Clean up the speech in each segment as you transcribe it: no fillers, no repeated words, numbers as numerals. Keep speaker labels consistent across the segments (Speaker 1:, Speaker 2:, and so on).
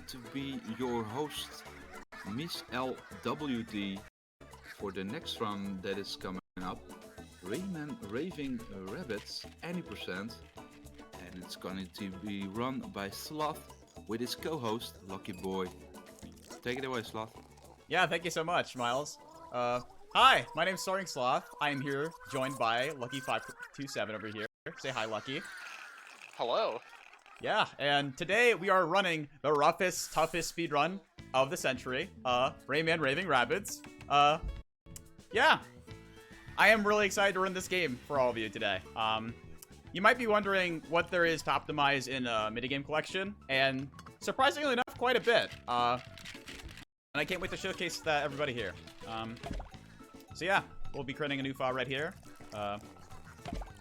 Speaker 1: to be your host, Miss LWD, for the next run that is coming up, Rayman Raving Rabbids, any percent, and it's going to be run by Sloth with his co-host, Lucky Boy. Take it away, Sloth.
Speaker 2: Yeah, thank you so much, Miles. Hi, my name's soaringsloth. I am here, joined by Lucky527 over here. Say hi, Lucky.
Speaker 3: Hello.
Speaker 2: Yeah, and today we are running the roughest, toughest speedrun of the century, Rayman Raving Rabbids. Yeah, I am really excited to run this game for all of you today. You might be wondering what there is to optimize in a minigame collection, and surprisingly enough, quite a bit. And I can't wait to showcase that everybody here. So yeah, we'll be creating a new file right here,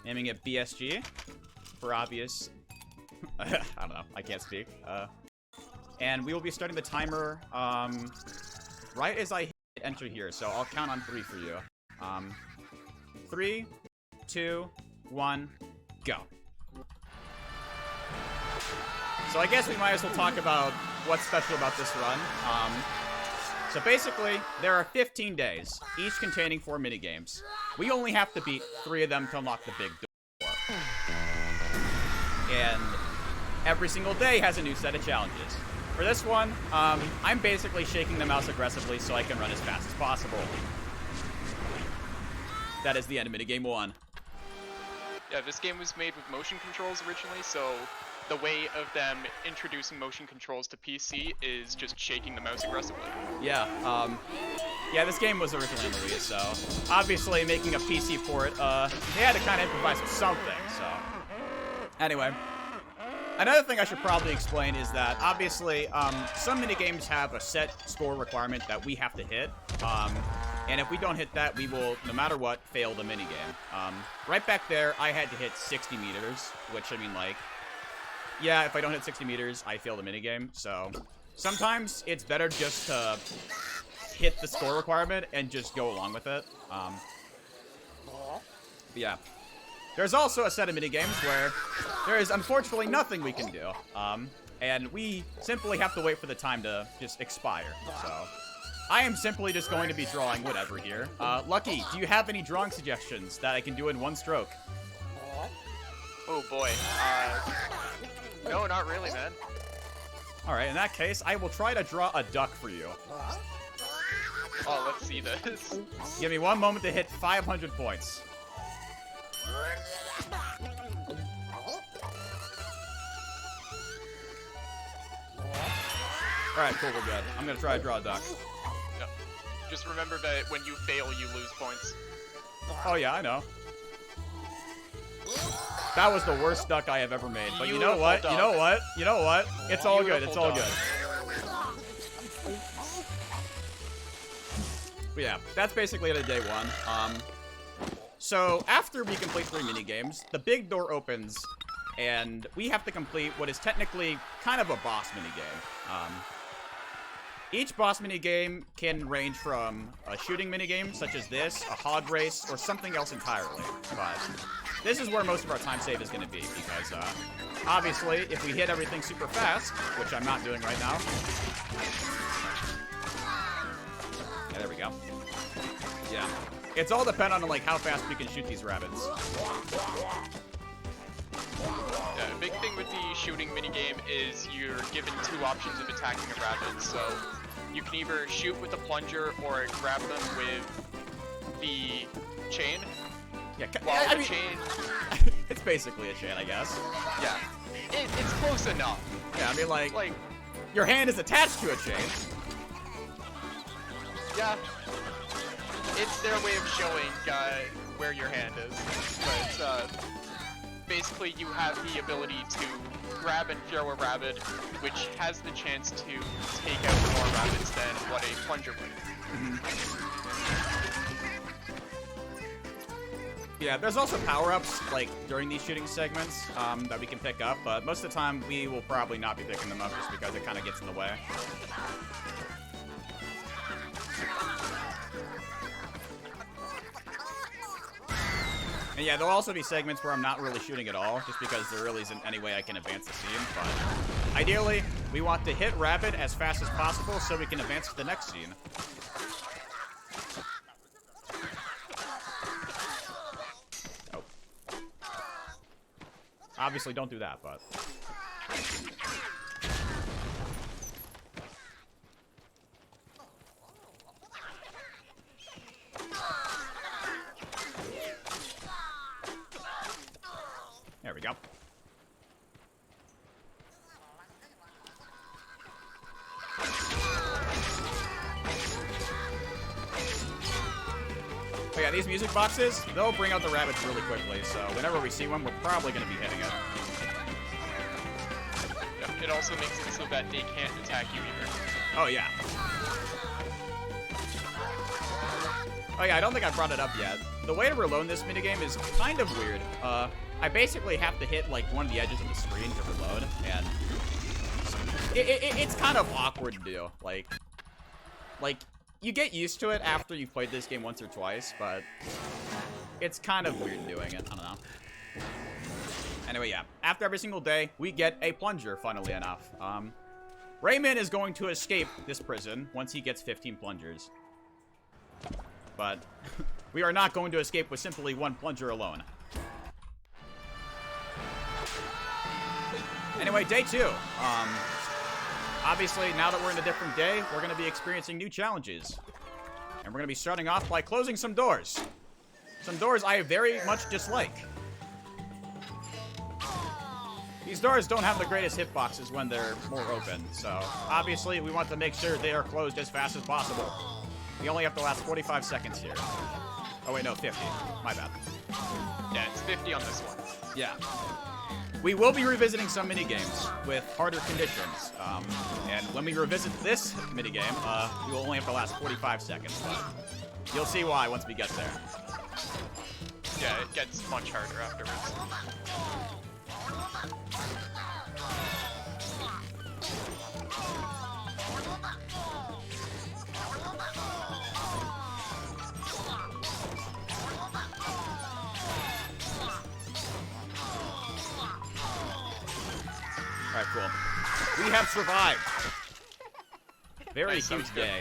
Speaker 2: naming it BSG for obvious. I don't know, I can't speak. And we will be starting the timer right as I hit enter here, so I'll count on 3 for you. 3, 2, 1, go. So I guess we might as well talk about what's special about this run. So basically, there are 15 days, each containing 4 minigames. We only have to beat 3 of them to unlock the big door. And every single day has a new set of challenges. For this one, I'm basically shaking the mouse aggressively so I can run as fast as possible. That is the end of minigame 1.
Speaker 3: Yeah, this game was made with motion controls originally, so the way of them introducing motion controls to PC is just shaking the mouse aggressively.
Speaker 2: Yeah, yeah, this game was originally on the Wii, so obviously making a PC port, they had to kind of improvise with something, so. Anyway, another thing I should probably explain is that obviously some minigames have a set score requirement that we have to hit, and if we don't hit that, we will, no matter what, fail the minigame. Right back there, I had to hit 60 meters, which I mean, like, yeah, if I don't hit 60 meters, I fail the minigame, so sometimes it's better just to hit the score requirement and just go along with it. Yeah. There's also a set of minigames where there is unfortunately nothing we can do, and we simply have to wait for the time to just expire, so I am simply just going to be drawing whatever here. Lucky, do you have any drawing suggestions that I can do in one stroke?
Speaker 3: Oh boy, no, not really, man.
Speaker 2: Alright, in that case, I will try to draw a duck for you.
Speaker 3: Oh, let's see this.
Speaker 2: Give me 1 moment to hit 500 points. Alright, cool, we're good. I'm gonna try to draw a duck.
Speaker 3: Yep. Just remember that when you fail, you lose points.
Speaker 2: Oh yeah, I know. That was the worst duck I have ever made. But you know what? You know what? You know what? It's all good. It's all good. But yeah, that's basically it of day 1. So after we complete 3 minigames, the big door opens, and we have to complete what is technically kind of a boss minigame. Each boss minigame can range from a shooting minigame, such as this, a hog race, or something else entirely. But this is where most of our time save is going to be, because obviously, if we hit everything super fast, which I'm not doing right now. Yeah, there we go. Yeah. It's all dependent on like how fast we can shoot these rabbits.
Speaker 3: Yeah, the big thing with the shooting minigame is you're given 2 options of attacking a rabbit, so you can either shoot with a plunger or grab them with the chain.
Speaker 2: Yeah,
Speaker 3: While the chain...
Speaker 2: It's basically a chain, I guess.
Speaker 3: Yeah, it's close enough.
Speaker 2: Yeah, I mean, like, your hand is attached to a chain.
Speaker 3: Yeah, it's their way of showing where your hand is, but basically you have the ability to grab and throw a rabbit, which has the chance to take out more rabbits than what a plunger would.
Speaker 2: Yeah, there's also power-ups, like, during these shooting segments, that we can pick up, but most of the time we will probably not be picking them up just because it kind of gets in the way. And yeah, there'll also be segments where I'm not really shooting at all, just because there really isn't any way I can advance the scene, but Ideally, we want to hit Rabbid as fast as possible so we can advance to the next scene. Oh. Obviously, don't do that, but... There we go. Oh yeah, these music boxes, they'll bring out the rabbits really quickly, so whenever we see one, we're probably going to be hitting it.
Speaker 3: Yeah, it also makes it so that they can't attack you either.
Speaker 2: Oh yeah. Oh yeah, I don't think I brought it up yet. The way to reload this minigame is kind of weird. I basically have to hit like one of the edges of the screen to reload, and it's kind of awkward to do. Like you get used to it after you've played this game once or twice, but it's kind of weird doing it. I don't know. Anyway, yeah. After every single day, we get a plunger, funnily enough. Rayman is going to escape this prison once he gets 15 plungers. But we are not going to escape with simply one plunger alone. Anyway, day 2. Obviously, now that we're in a different day, we're going to be experiencing new challenges. And we're going to be starting off by closing some doors. Some doors I very much dislike. These doors don't have the greatest hitboxes when they're more open, so obviously we want to make sure they are closed as fast as possible. We only have to last 45 seconds here. Oh wait, no, 50. My bad.
Speaker 3: Yeah, it's 50 on this one.
Speaker 2: Yeah. We will be revisiting some minigames with harder conditions. And when we revisit this minigame, we will only have to last 45 seconds. But you'll see why once we get there.
Speaker 3: Yeah, it gets much harder afterwards.
Speaker 2: Alright, cool. We have survived. Very
Speaker 3: Nice,
Speaker 2: huge day.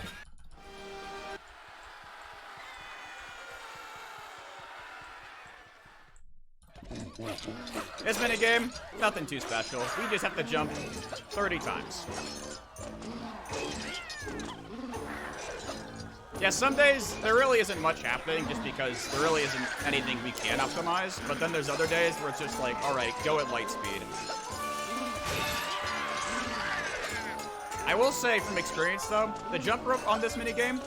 Speaker 2: This minigame, nothing too special. We just have to jump 30 times. Yeah, some days there really isn't much happening just because there really isn't anything we can optimize. But then there's other days where it's just like, alright, go at light speed. I will say from experience though, the jump rope on this minigame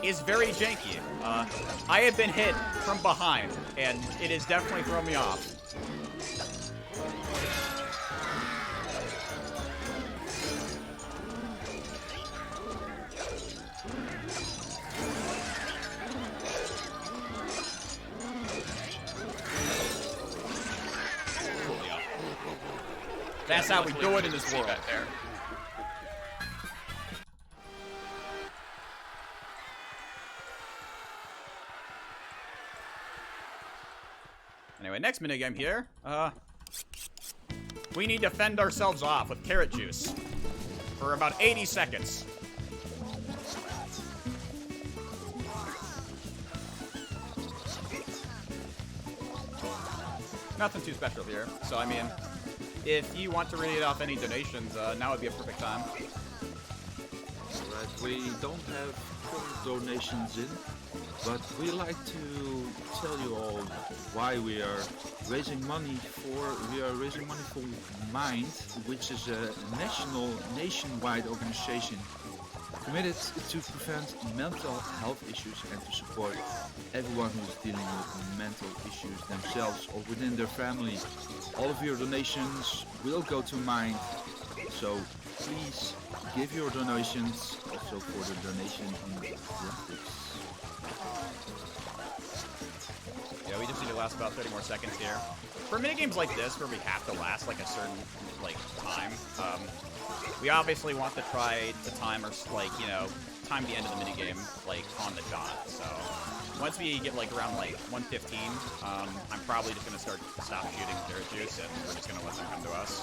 Speaker 2: is very janky. I have been hit from behind, and it has definitely thrown me off. That's how we do it in this world.
Speaker 3: There.
Speaker 2: Anyway, next minigame here. We need to fend ourselves off with carrot juice for about 80 seconds. Nothing too special here. So, I mean, if you want to read off any donations, now would be a perfect time.
Speaker 1: Alright, we don't have current donations in, but we like to tell you all why we are raising money for Mind, which is a nationwide organization committed to prevent mental health issues and to support everyone who's dealing with mental issues themselves or within their family. All of your donations will go to Mind, so please give your donations also for the donation in graphics.
Speaker 2: Yeah, we just need to last about 30 more seconds here. For minigames like this, where we have to last like a certain time, we obviously want to try to time or time the end of the minigame on the dot. So once we get around 1:15, I'm probably just gonna stop shooting carrot juice and we're just gonna let them come to us.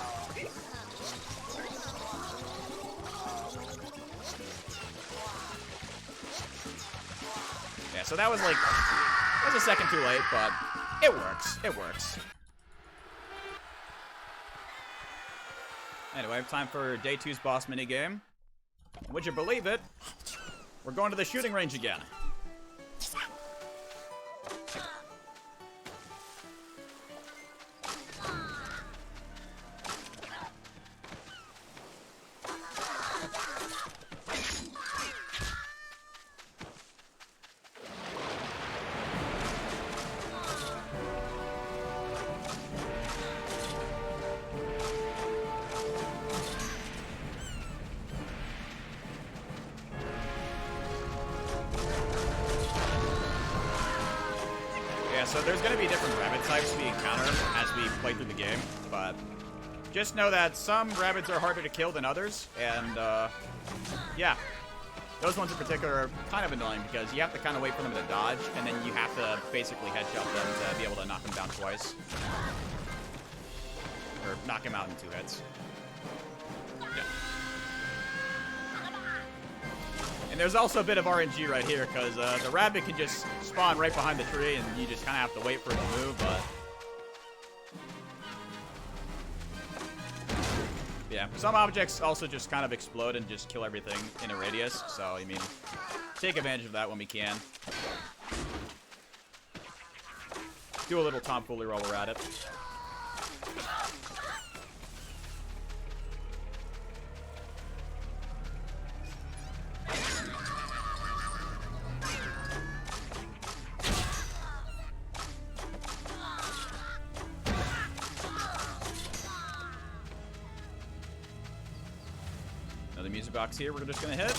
Speaker 2: so that was like, that was a second too late, but it works. It works. Anyway, time for day 2's boss minigame. Would you believe it? We're going to the shooting range again. So there's going to be different rabbit types we encounter as we play through the game, but just know that some rabbits are harder to kill than others, and yeah, those ones in particular are kind of annoying because you have to kind of wait for them to dodge, and then you have to basically headshot them to be able to knock them down twice, or knock him out in 2 hits. Yeah. And there's also a bit of RNG right here, because the rabbit can just spawn right behind the tree, and you just kind of have to wait for it to move, but... yeah, some objects also just kind of explode and just kill everything in a radius, so, I mean, take advantage of that when we can. Do a little tomfoolery while we're at it. Another music box here we're just gonna hit.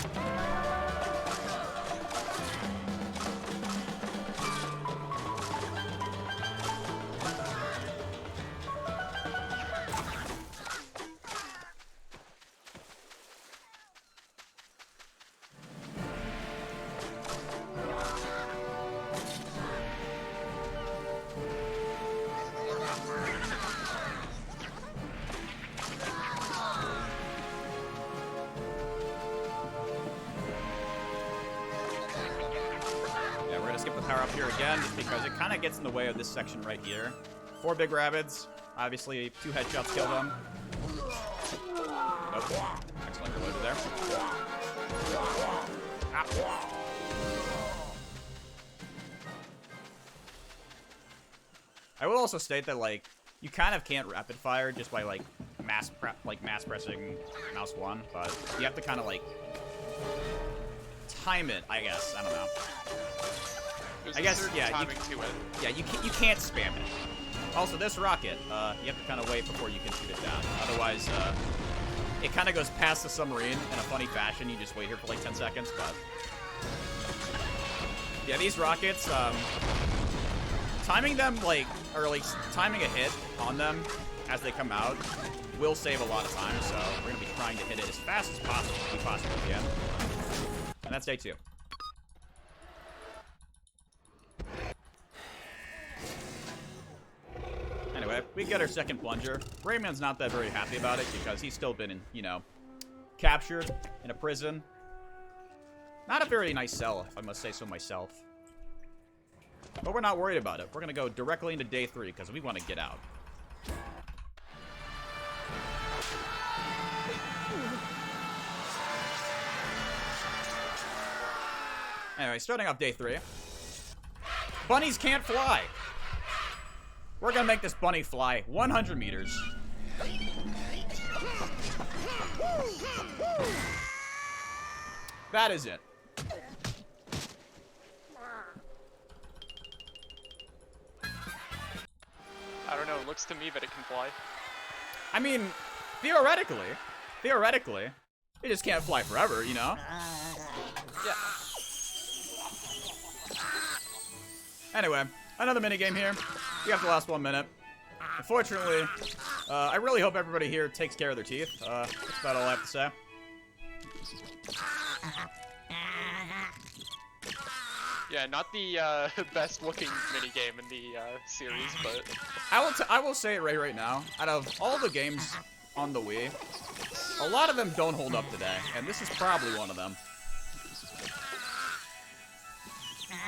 Speaker 2: Skip the power up here again, just because it kind of gets in the way of this section right here. 4 big rabbits. Obviously, 2 headshots kill them. Nope. Excellent reloaded there. Ah. I will also state that, like, you kind of can't rapid fire just by, like, mass pressing mouse 1, but you have to kind of, like, time it, I guess. I don't know. I guess, yeah, you can't spam it. Also, this rocket, you have to kind of wait before you can shoot it down. Otherwise, it kind of goes past the submarine in a funny fashion. You just wait here for like 10 seconds, but... yeah, these rockets, timing them, like, or at least timing a hit on them as they come out will save a lot of time, so we're going to be trying to hit it as fast as possible if we possibly can. And that's day 2. Anyway, we get our second plunger. Rayman's not that very happy about it because he's still been, you know, captured in a prison. Not a very nice cell, if I must say so myself. But we're not worried about it. We're going to go directly into day 3 because we want to get out. Anyway, starting off day 3. Bunnies can't fly. We're gonna make this bunny fly 100 meters. That is it.
Speaker 3: I don't know, it looks to me that it can fly.
Speaker 2: I mean, theoretically, it just can't fly forever, you know?
Speaker 3: Yeah.
Speaker 2: Anyway, another minigame here. We have the last 1 minute. Unfortunately, I really hope everybody here takes care of their teeth. That's about all I have to say.
Speaker 3: Yeah, not the best looking minigame in the series, but...
Speaker 2: I will say it right now. Out of all the games on the Wii, a lot of them don't hold up today, and this is probably one of them. Anyway,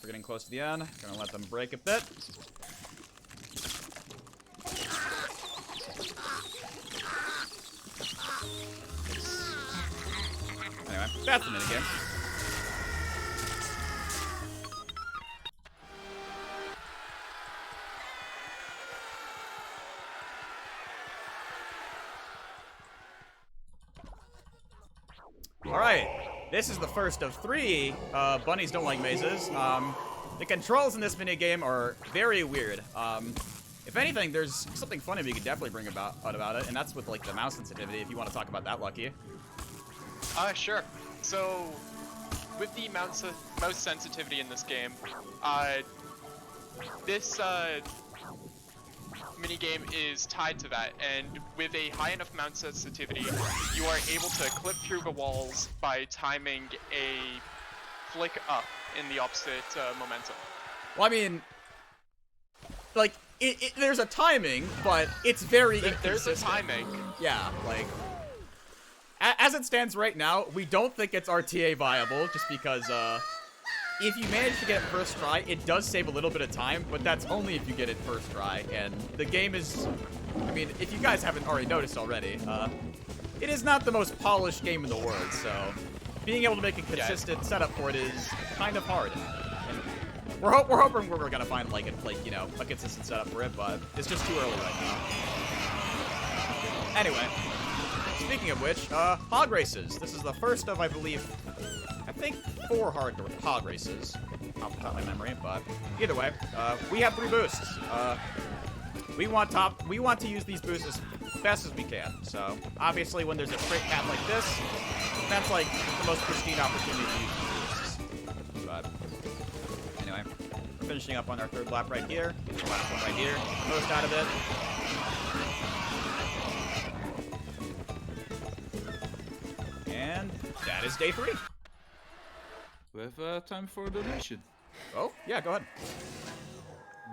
Speaker 2: we're getting close to the end. Gonna let them break a bit. Anyway, that's the minigame. Alright, this is the first of 3 bunnies don't like mazes. The controls in this minigame are very weird. If anything, there's something funny we could definitely bring about it, and that's with like the mouse sensitivity, if you want to talk about that, Lucky.
Speaker 3: Sure. So, with the mouse sensitivity in this game, this minigame is tied to that, and with a high enough mouse sensitivity, you are able to clip through the walls by timing a flick up in the opposite momentum.
Speaker 2: Well, I mean, like, there's a timing, but it's very
Speaker 3: There's a
Speaker 2: inconsistent.
Speaker 3: timing.
Speaker 2: Yeah, like, as it stands right now, we don't think it's RTA viable, just because, if you manage to get it first try, it does save a little bit of time, but that's only if you get it first try, and the game is, I mean, if you guys haven't already noticed already, it is not the most polished game in the world, so being able to make a consistent setup for it is kind of hard. And we're hoping we're gonna find, like, you know, a consistent setup for it, but it's just too early right now. Anyway, speaking of which, hog races. This is the first of, I think 4 hog races, off the top of my memory, but either way, we have 3 boosts. We want to use these boosts as best as we can, so obviously when there's a straight path like this, that's like the most pristine opportunity to use these boosts. But anyway, we're finishing up on our 3rd lap right here, the last one right here, most out of it. And that is day 3.
Speaker 1: We have time for a donation.
Speaker 2: Oh, yeah, go ahead.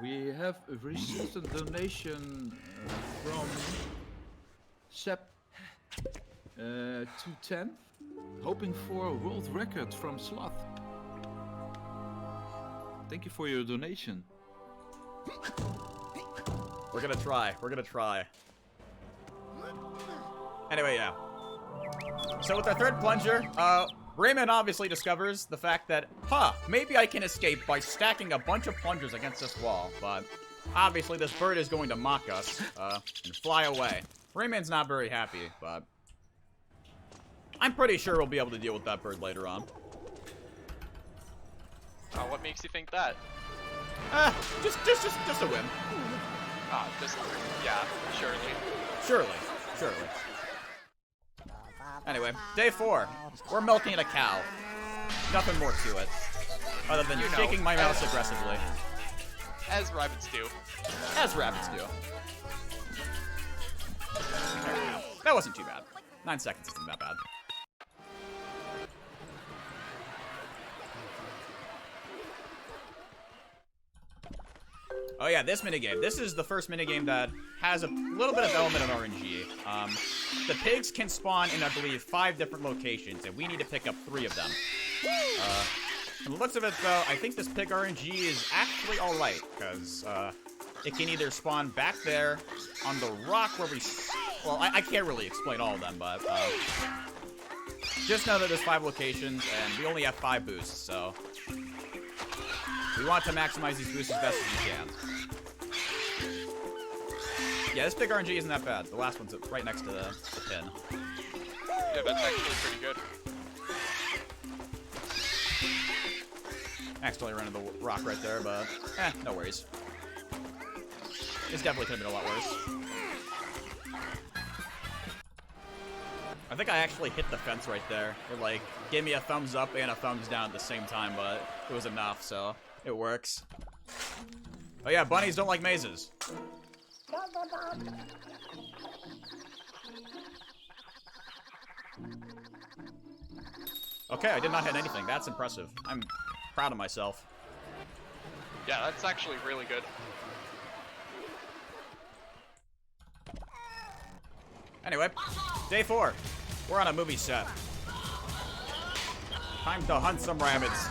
Speaker 1: We have received a donation from Sep 210, hoping for a world record from Sloth. Thank you for your donation.
Speaker 2: We're gonna try. We're gonna try. Anyway, yeah. So with our 3rd plunger, Rayman obviously discovers the fact that, maybe I can escape by stacking a bunch of plungers against this wall, but obviously this bird is going to mock us, and fly away. Rayman's not very happy, but I'm pretty sure we'll be able to deal with that bird later on.
Speaker 3: What makes you think that?
Speaker 2: Just a whim.
Speaker 3: Yeah, surely.
Speaker 2: Surely. Anyway, day 4. We're milking a cow. Nothing more to it. Other than shaking my mouse aggressively.
Speaker 3: As rabbits do.
Speaker 2: As rabbits do. That wasn't too bad. 9 seconds isn't that bad. Oh yeah, this minigame. This is the first minigame that has a little bit of element of RNG. The pigs can spawn in, I believe, 5 different locations, and we need to pick up 3 of them. From the looks of it, though, I think this pig RNG is actually alright, because it can either spawn back there on the rock where we... Well, I can't really explain all of them, but just know that there's 5 locations, and we only have 5 boosts, so... We want to maximize these boosts as best as we can. Yeah, this big RNG isn't that bad. The last one's right next to the pin.
Speaker 3: Yeah, that's actually pretty good.
Speaker 2: Accidentally ran into the rock right there, but no worries. This definitely could have been a lot worse. I think I actually hit the fence right there. It, like, gave me a thumbs up and a thumbs down at the same time, but it was enough, so it works. Oh yeah, bunnies don't like mazes. Okay, I did not hit anything. That's impressive. I'm proud of myself.
Speaker 3: Yeah, that's actually really good.
Speaker 2: Anyway, day 4. We're on a movie set. Time to hunt some rabbits.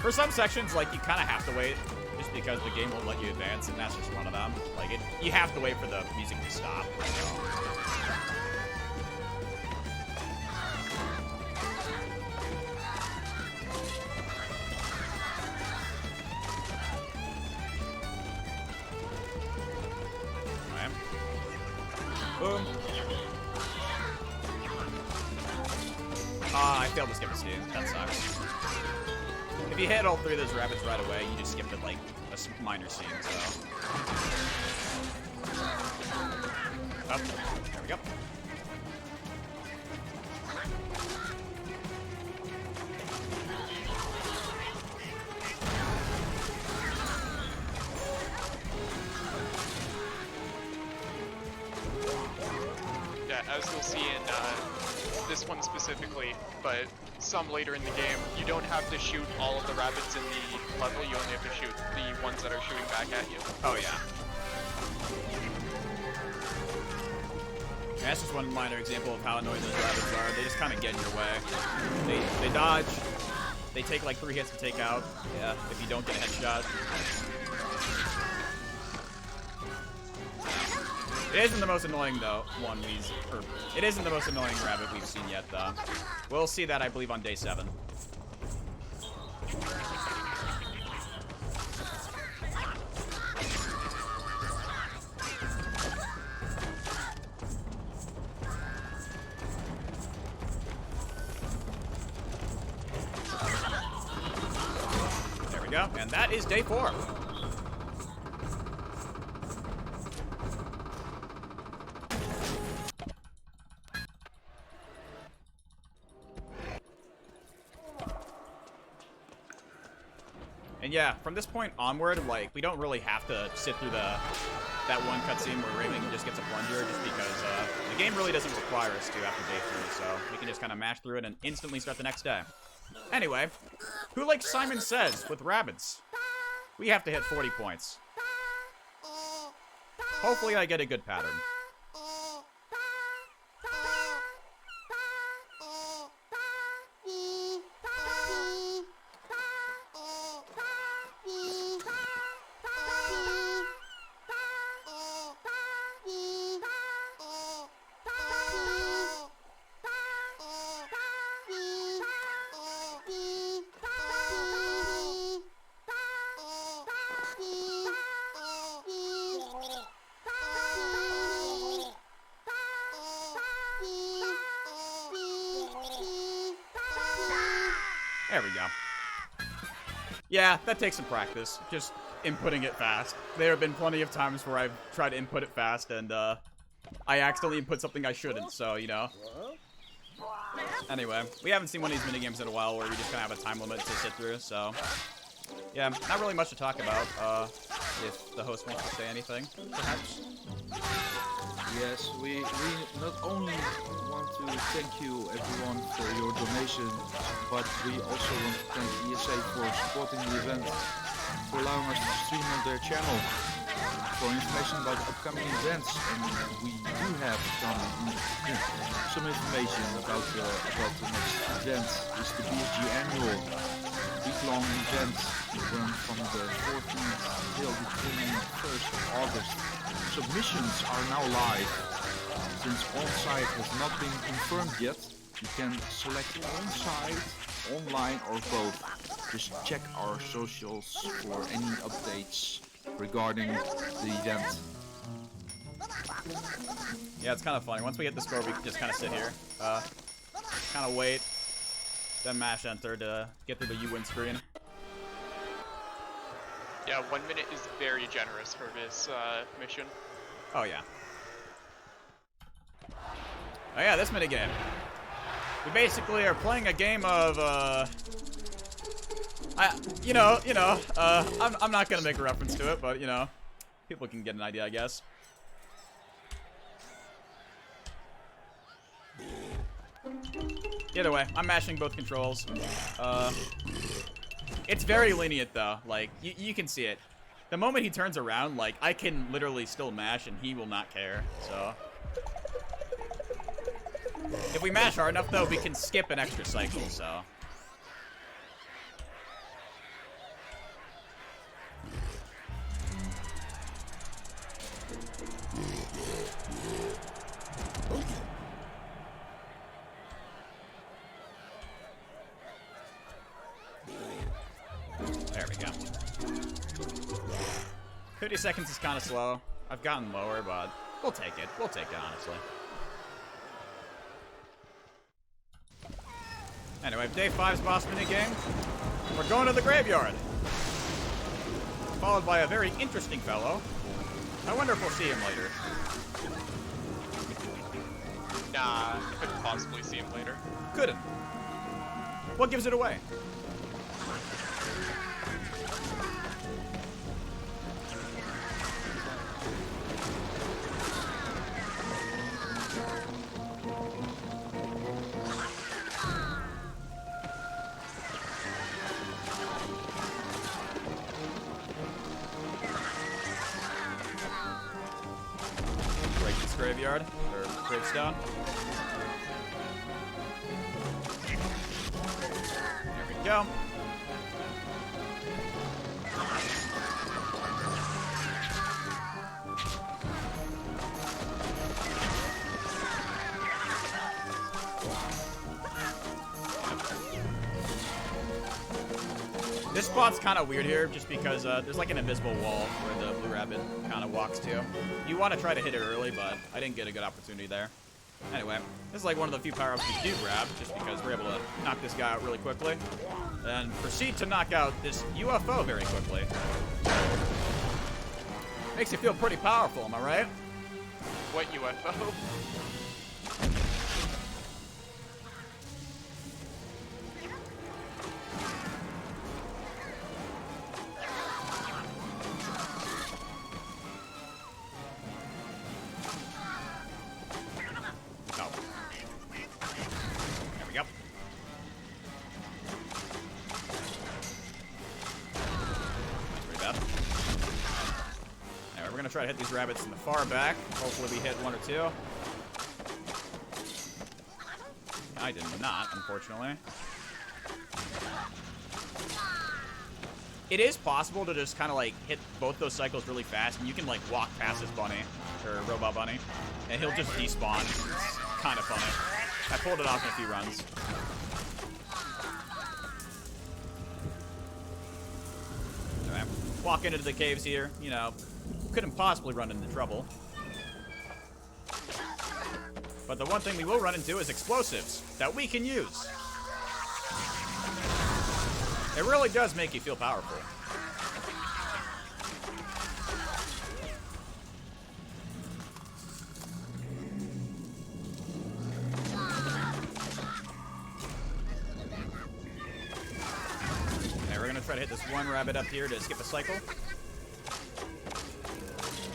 Speaker 2: For some sections, like, you kind of have to wait, just because the game won't let you advance, and that's just one of them. Like, you have to wait for the music to stop. Alright. Boom. I failed to skip a scene. That sucks. If you hit all 3 of those rabbits right away, you just skipped like a minor scene, so. Up. There we go.
Speaker 3: Yeah, as you'll see in this one specifically, but some later in the game, you don't have to shoot all of the rabbits in the level, you only have to shoot the ones that are shooting back at you.
Speaker 2: Oh, yeah. That's just one minor example of how annoying those rabbits are. They just kind of get in your way. They dodge. They take like 3 hits to take out. Yeah, if you don't get a headshot. It isn't the most annoying though. It isn't the most annoying rabbit we've seen yet though. We'll see that I believe on day 7. There we go, and that is day 4. And yeah, from this point onward, like, we don't really have to sit through that one cutscene where Rayman just gets a plunger, just because the game really doesn't require us to after day 3, so we can just kind of mash through it and instantly start the next day. Anyway, who likes Simon Says with Rabbids? We have to hit 40 points. Hopefully I get a good pattern. There we go. Yeah, that takes some practice. Just inputting it fast. There have been plenty of times where I've tried to input it fast and I accidentally input something I shouldn't, so, you know. Anyway, we haven't seen one of these minigames in a while where we just kind of have a time limit to sit through, so. Yeah, not really much to talk about. If the host wants to say anything, perhaps.
Speaker 1: Yes, we not only want to thank you everyone for your donation, but we also want to thank ESA for supporting the event, for allowing us to stream on their channel, for information about upcoming events, and we do have some information about the next event. It's the BSG annual week-long event run from the 14th till the 21st of August. Submissions are now live. Since on-site has not been confirmed yet, you can select on-site, online or both. Just check our socials for any updates regarding the event.
Speaker 2: Yeah, it's kind of funny. Once we hit the score, we can just kind of sit here. Kind of wait. Then mash enter to get through the you-win screen.
Speaker 3: Yeah, 1 minute is very generous for this mission.
Speaker 2: Oh, yeah. Oh, yeah, this minigame. We basically are playing a game of, I'm not gonna make a reference to it, but, you know, people can get an idea, I guess. Either way, I'm mashing both controls. It's very lenient, though. Like, you can see it. The moment he turns around, like, I can literally still mash, and he will not care, so... If we mash hard enough, though, we can skip an extra cycle, so... There we go. 50 seconds is kind of slow. I've gotten lower, but we'll take it. We'll take it, honestly. Anyway, day 5's boss minigame. We're going to the graveyard. Followed by a very interesting fellow. I wonder if we'll see him later.
Speaker 3: Nah, couldn't possibly see him later.
Speaker 2: Couldn't. What gives it away? Graveyard, or gravestone. There we go. This spot's kind of weird here, just because there's like an invisible wall where the blue rabbit kind of walks to. You want to try to hit it early, but I didn't get a good opportunity there. Anyway, this is like one of the few power-ups we do grab, just because we're able to knock this guy out really quickly. And proceed to knock out this UFO very quickly. Makes you feel pretty powerful, am I right?
Speaker 3: What UFO?
Speaker 2: Try to hit these rabbits in the far back. Hopefully we hit one or two. I did not, unfortunately. It is possible to just kind of like hit both those cycles really fast, and you can like walk past this bunny, or robot bunny, and he'll just despawn. It's kind of funny. I pulled it off in a few runs. Alright, walk into the caves here, you know. Couldn't possibly run into trouble. But the one thing we will run into is explosives that we can use. It really does make you feel powerful. Okay, we're gonna try to hit this one rabbit up here to skip a cycle.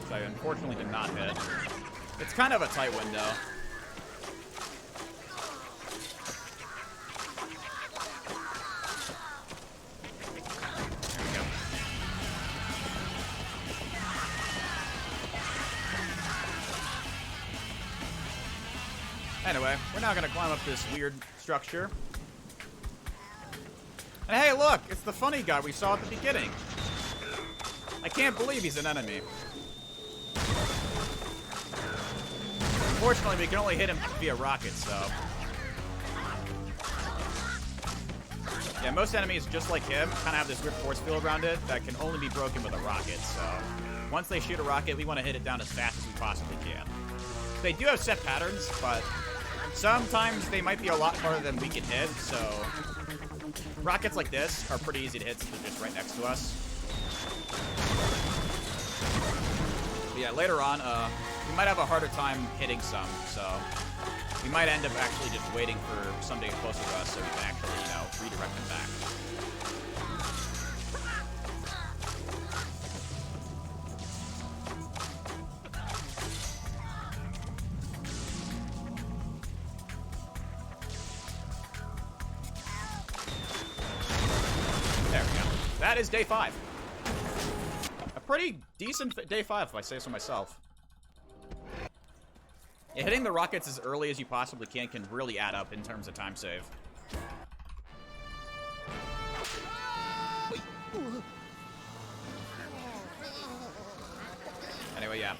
Speaker 2: I unfortunately did not hit. It's kind of a tight window. There we go. Anyway, we're now gonna climb up this weird structure. And hey, look! It's the funny guy we saw at the beginning. I can't believe he's an enemy. Unfortunately, we can only hit him via rockets, so... Yeah, most enemies, just like him, kind of have this weird force field around it that can only be broken with a rocket, so... once they shoot a rocket, we want to hit it down as fast as we possibly can. They do have set patterns, but sometimes they might be a lot harder than we can hit, so rockets like this are pretty easy to hit since they're just right next to us. But yeah, later on, we might have a harder time hitting some, so we might end up actually just waiting for some to get closer to us so we can actually, you know, redirect them back. There we go. That is day 5. A pretty decent day 5, if I say so myself. Yeah, hitting the rockets as early as you possibly can really add up in terms of time save. Anyway, yeah.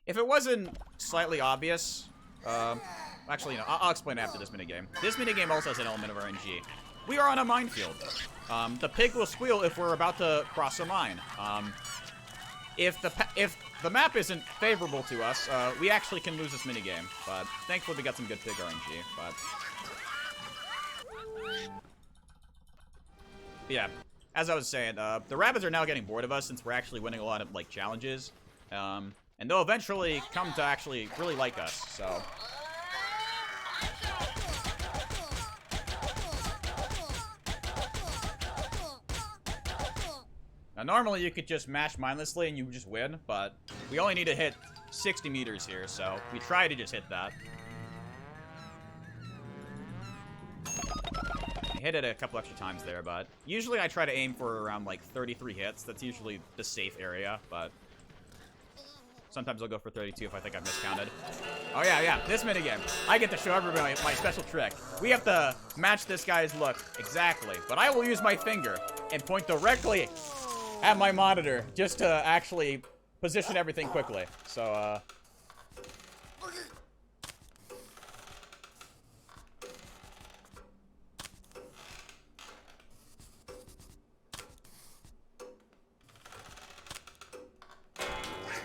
Speaker 2: If it wasn't slightly obvious, actually, no, I'll explain after this minigame. This minigame also has an element of RNG. We are on a minefield. The pig will squeal if we're about to cross a mine. If the map isn't favorable to us, we actually can lose this minigame. But thankfully, we got some good pig RNG. But yeah, as I was saying, the rabbits are now getting bored of us since we're actually winning a lot of like challenges, and they'll eventually come to actually really like us. So. Now, normally you could just mash mindlessly and you just win, but we only need to hit 60 meters here, so we try to just hit that. I hit it a couple extra times there, but usually I try to aim for around like 33 hits. That's usually the safe area, but sometimes I'll go for 32 if I think I've miscounted. Oh yeah, this minigame. I get to show everybody my special trick. We have to match this guy's look exactly, but I will use my finger and point directly at my monitor just to actually position everything quickly. So,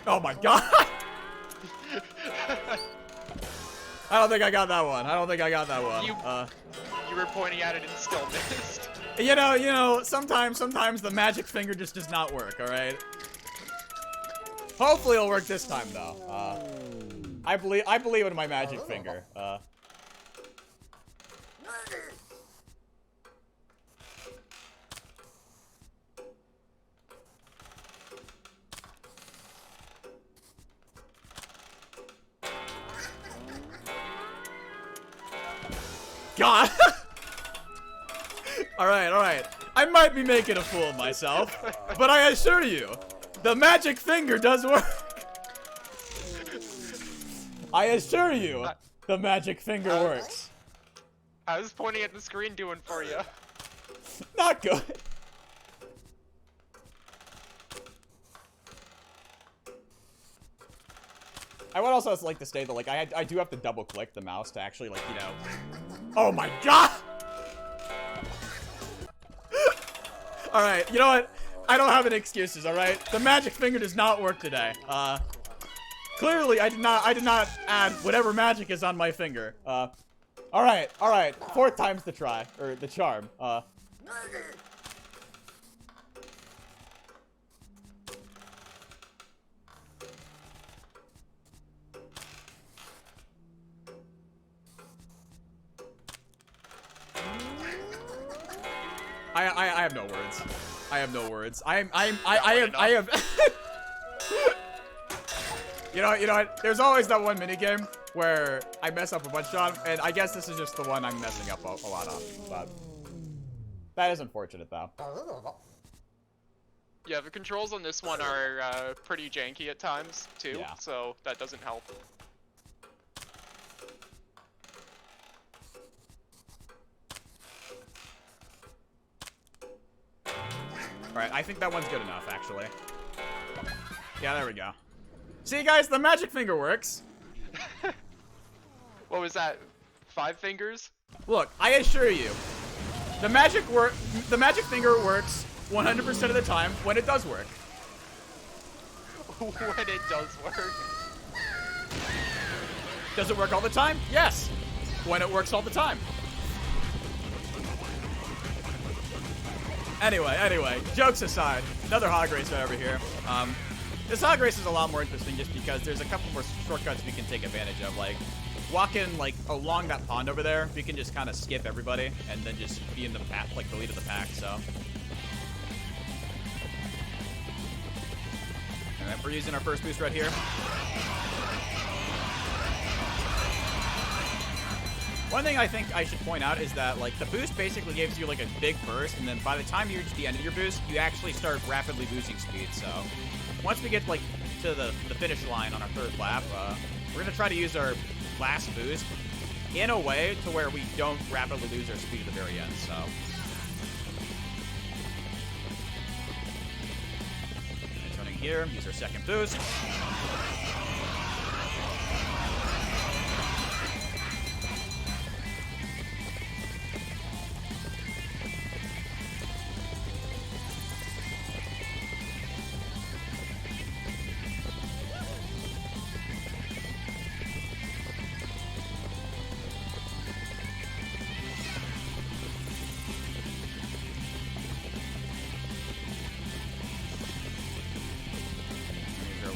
Speaker 2: oh my god! I don't think I got that one.
Speaker 3: You were pointing at it and still missed.
Speaker 2: You know, sometimes the magic finger just does not work, alright? Hopefully it'll work this time, though. I believe in my magic finger. God! Alright. I might be making a fool of myself, but I assure you, the magic finger does work. I assure you, the magic finger works.
Speaker 3: I was pointing at the screen doing for you.
Speaker 2: Not good. I would also like to state that, like, I do have to double click the mouse to actually, like, you know. Oh my god! Alright, you know what? I don't have any excuses, alright? The magic finger does not work today. Clearly I did not add whatever magic is on my finger. Alright. 4th time's the try, or the charm. I have no words. I have no words. I have You know what? There's always that one minigame where I mess up a bunch on, and I guess this is just the one I'm messing up a lot on. But that is unfortunate, though.
Speaker 3: Yeah, the controls on this one are pretty janky at times, too,
Speaker 2: yeah.
Speaker 3: So that doesn't help.
Speaker 2: Alright, I think that one's good enough, actually. Yeah, there we go. See, guys, the magic finger works.
Speaker 3: What was that? 5 fingers?
Speaker 2: Look, I assure you, the magic finger works 100% of the time when it does work.
Speaker 3: when it does work.
Speaker 2: Does it work all the time? Yes. When it works all the time. Anyway, jokes aside, another hog race right over here. This hog race is a lot more interesting just because there's a couple more shortcuts we can take advantage of. Like, walking like along that pond over there, we can just kind of skip everybody and then just be in the pack, like the lead of the pack. So, all right, we're using our first boost right here. One thing I think I should point out is that, like, the boost basically gives you, like, a big burst, and then by the time you reach the end of your boost, you actually start rapidly losing speed. So, once we get, like, to the finish line on our third lap, we're going to try to use our last boost in a way to where we don't rapidly lose our speed at the very end, so. And turning here, use our second boost.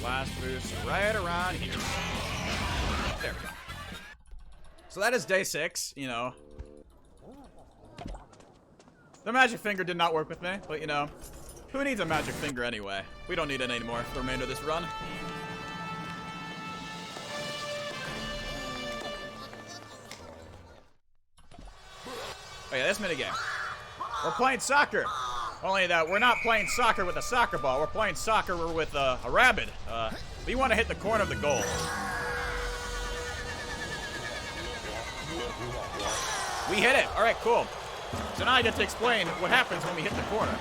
Speaker 2: Last boost right around here. There we go. So that is day 6, you know. The magic finger did not work with me, but you know, who needs a magic finger anyway? We don't need it anymore for the remainder of this run. Oh yeah, this minigame. We're playing soccer. Only that we're not playing soccer with a soccer ball. We're playing soccer with a rabbit. We want to hit the corner of the goal. We hit it. All right, cool. So now I get to explain what happens when we hit the corner.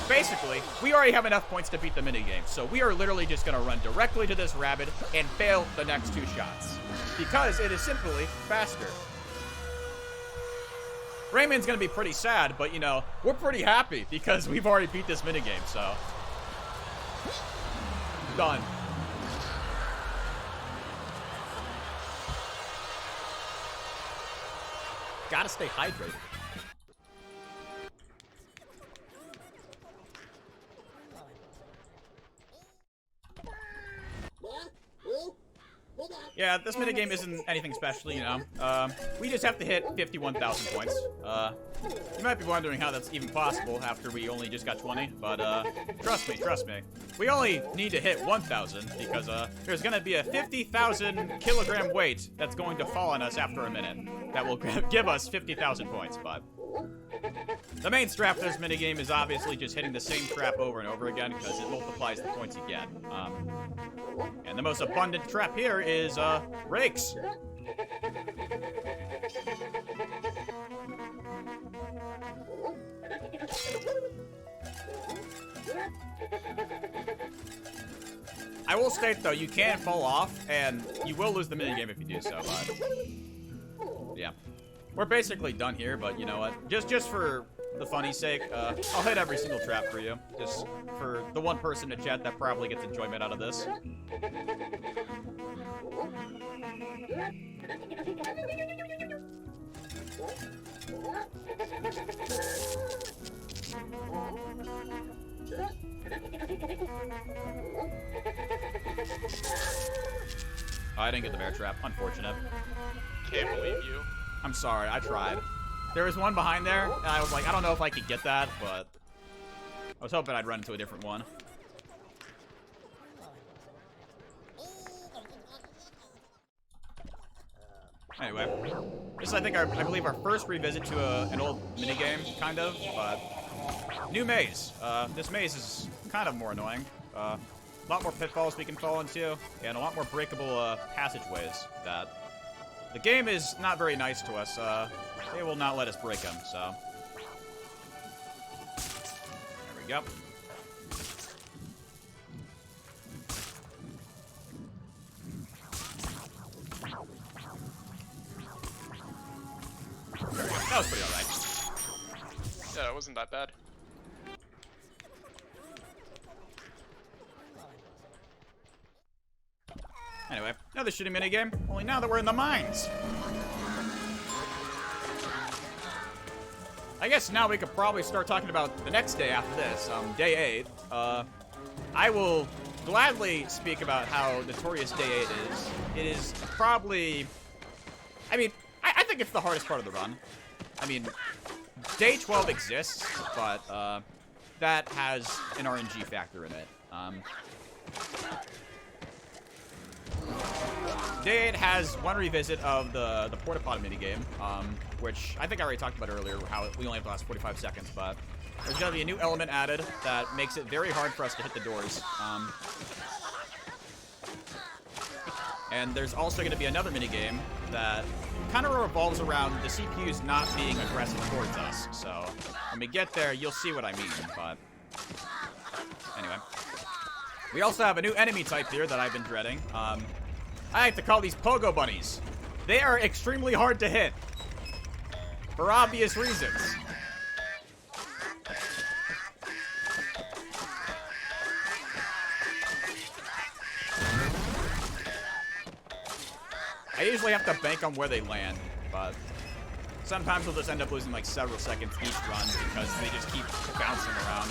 Speaker 2: Basically, we already have enough points to beat the minigame, so we are literally just going to run directly to this rabbit and fail the next 2 shots. Because it is simply faster. Rayman's gonna be pretty sad, but you know, we're pretty happy because we've already beat this minigame, so. Done. Gotta stay hydrated. Yeah, this minigame isn't anything special, you know. We just have to hit 51,000 points. You might be wondering how that's even possible after we only just got 20, but trust me. We only need to hit 1,000 because there's gonna be a 50,000 kilogram weight that's going to fall on us after a minute. That will give us 50,000 points, but the main strap for this minigame is obviously just hitting the same trap over and over again because it multiplies the points you get. And the most abundant trap here is rakes. I will state though, you can fall off and you will lose the minigame if you do so, but yeah. We're basically done here, but you know what? Just for the funny's sake, I'll hit every single trap for you. Just for the one person in chat that probably gets enjoyment out of this. Oh, I didn't get the bear trap. Unfortunate.
Speaker 3: Can't believe you.
Speaker 2: I'm sorry, I tried. There was one behind there, and I was like, I don't know if I could get that, but I was hoping I'd run into a different one. Anyway, this is, I believe our first revisit to an old minigame, kind of, but new maze. This maze is kind of more annoying. A lot more pitfalls we can fall into, and a lot more breakable passageways that the game is not very nice to us. They will not let us break them, so. There we go. That was pretty alright.
Speaker 3: Yeah, it wasn't that bad.
Speaker 2: Another shooting minigame, only now that we're in the mines. I guess now we could probably start talking about the next day after this, day 8. I will gladly speak about how notorious day 8 is. It is probably... I mean, I think it's the hardest part of the run. I mean, day 12 exists, but that has an RNG factor in it. Day 8 has one revisit of the porta potty minigame, which I think I already talked about earlier, how we only have to last 45 seconds, but there's going to be a new element added that makes it very hard for us to hit the doors. And there's also going to be another minigame that kind of revolves around the CPUs not being aggressive towards us. So when we get there, you'll see what I mean, but anyway. We also have a new enemy type here that I've been dreading. I like to call these pogo bunnies. They are extremely hard to hit, for obvious reasons. I usually have to bank on where they land, but sometimes we'll just end up losing like several seconds each run because they just keep bouncing around.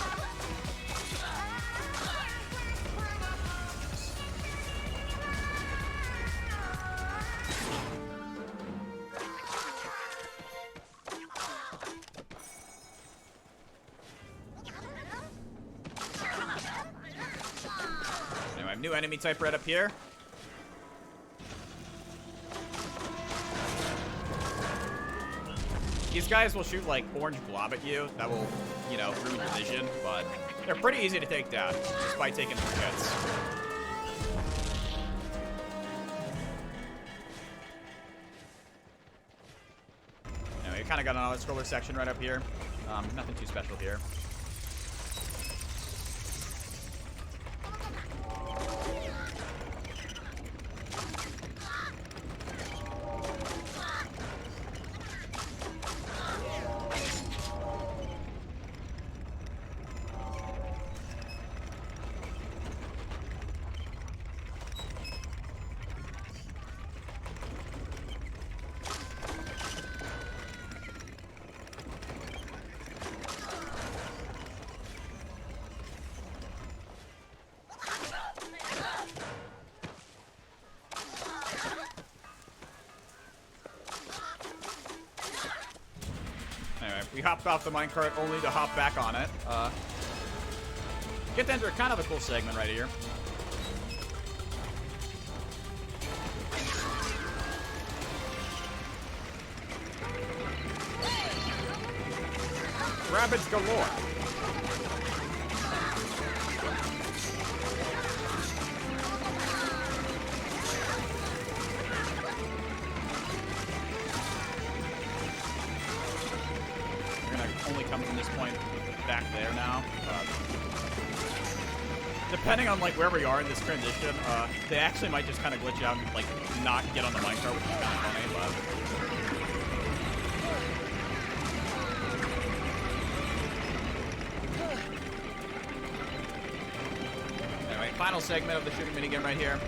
Speaker 2: Anyway, I have new enemy type right up here. These guys will shoot like orange blob at you that will, you know, ruin your vision, but they're pretty easy to take down just by taking some hits. Anyway, we kind of got an auto-scroller section right up here. Nothing too special here. We hopped off the minecart only to hop back on it. Get to enter kind of a cool segment right here. Rabbids galore. Only come from this point back there now. Depending on like where we are in this transition, they actually might just kind of glitch out and like not get on the minecart, which is kind of funny, but anyway, final segment of the shooting minigame right here.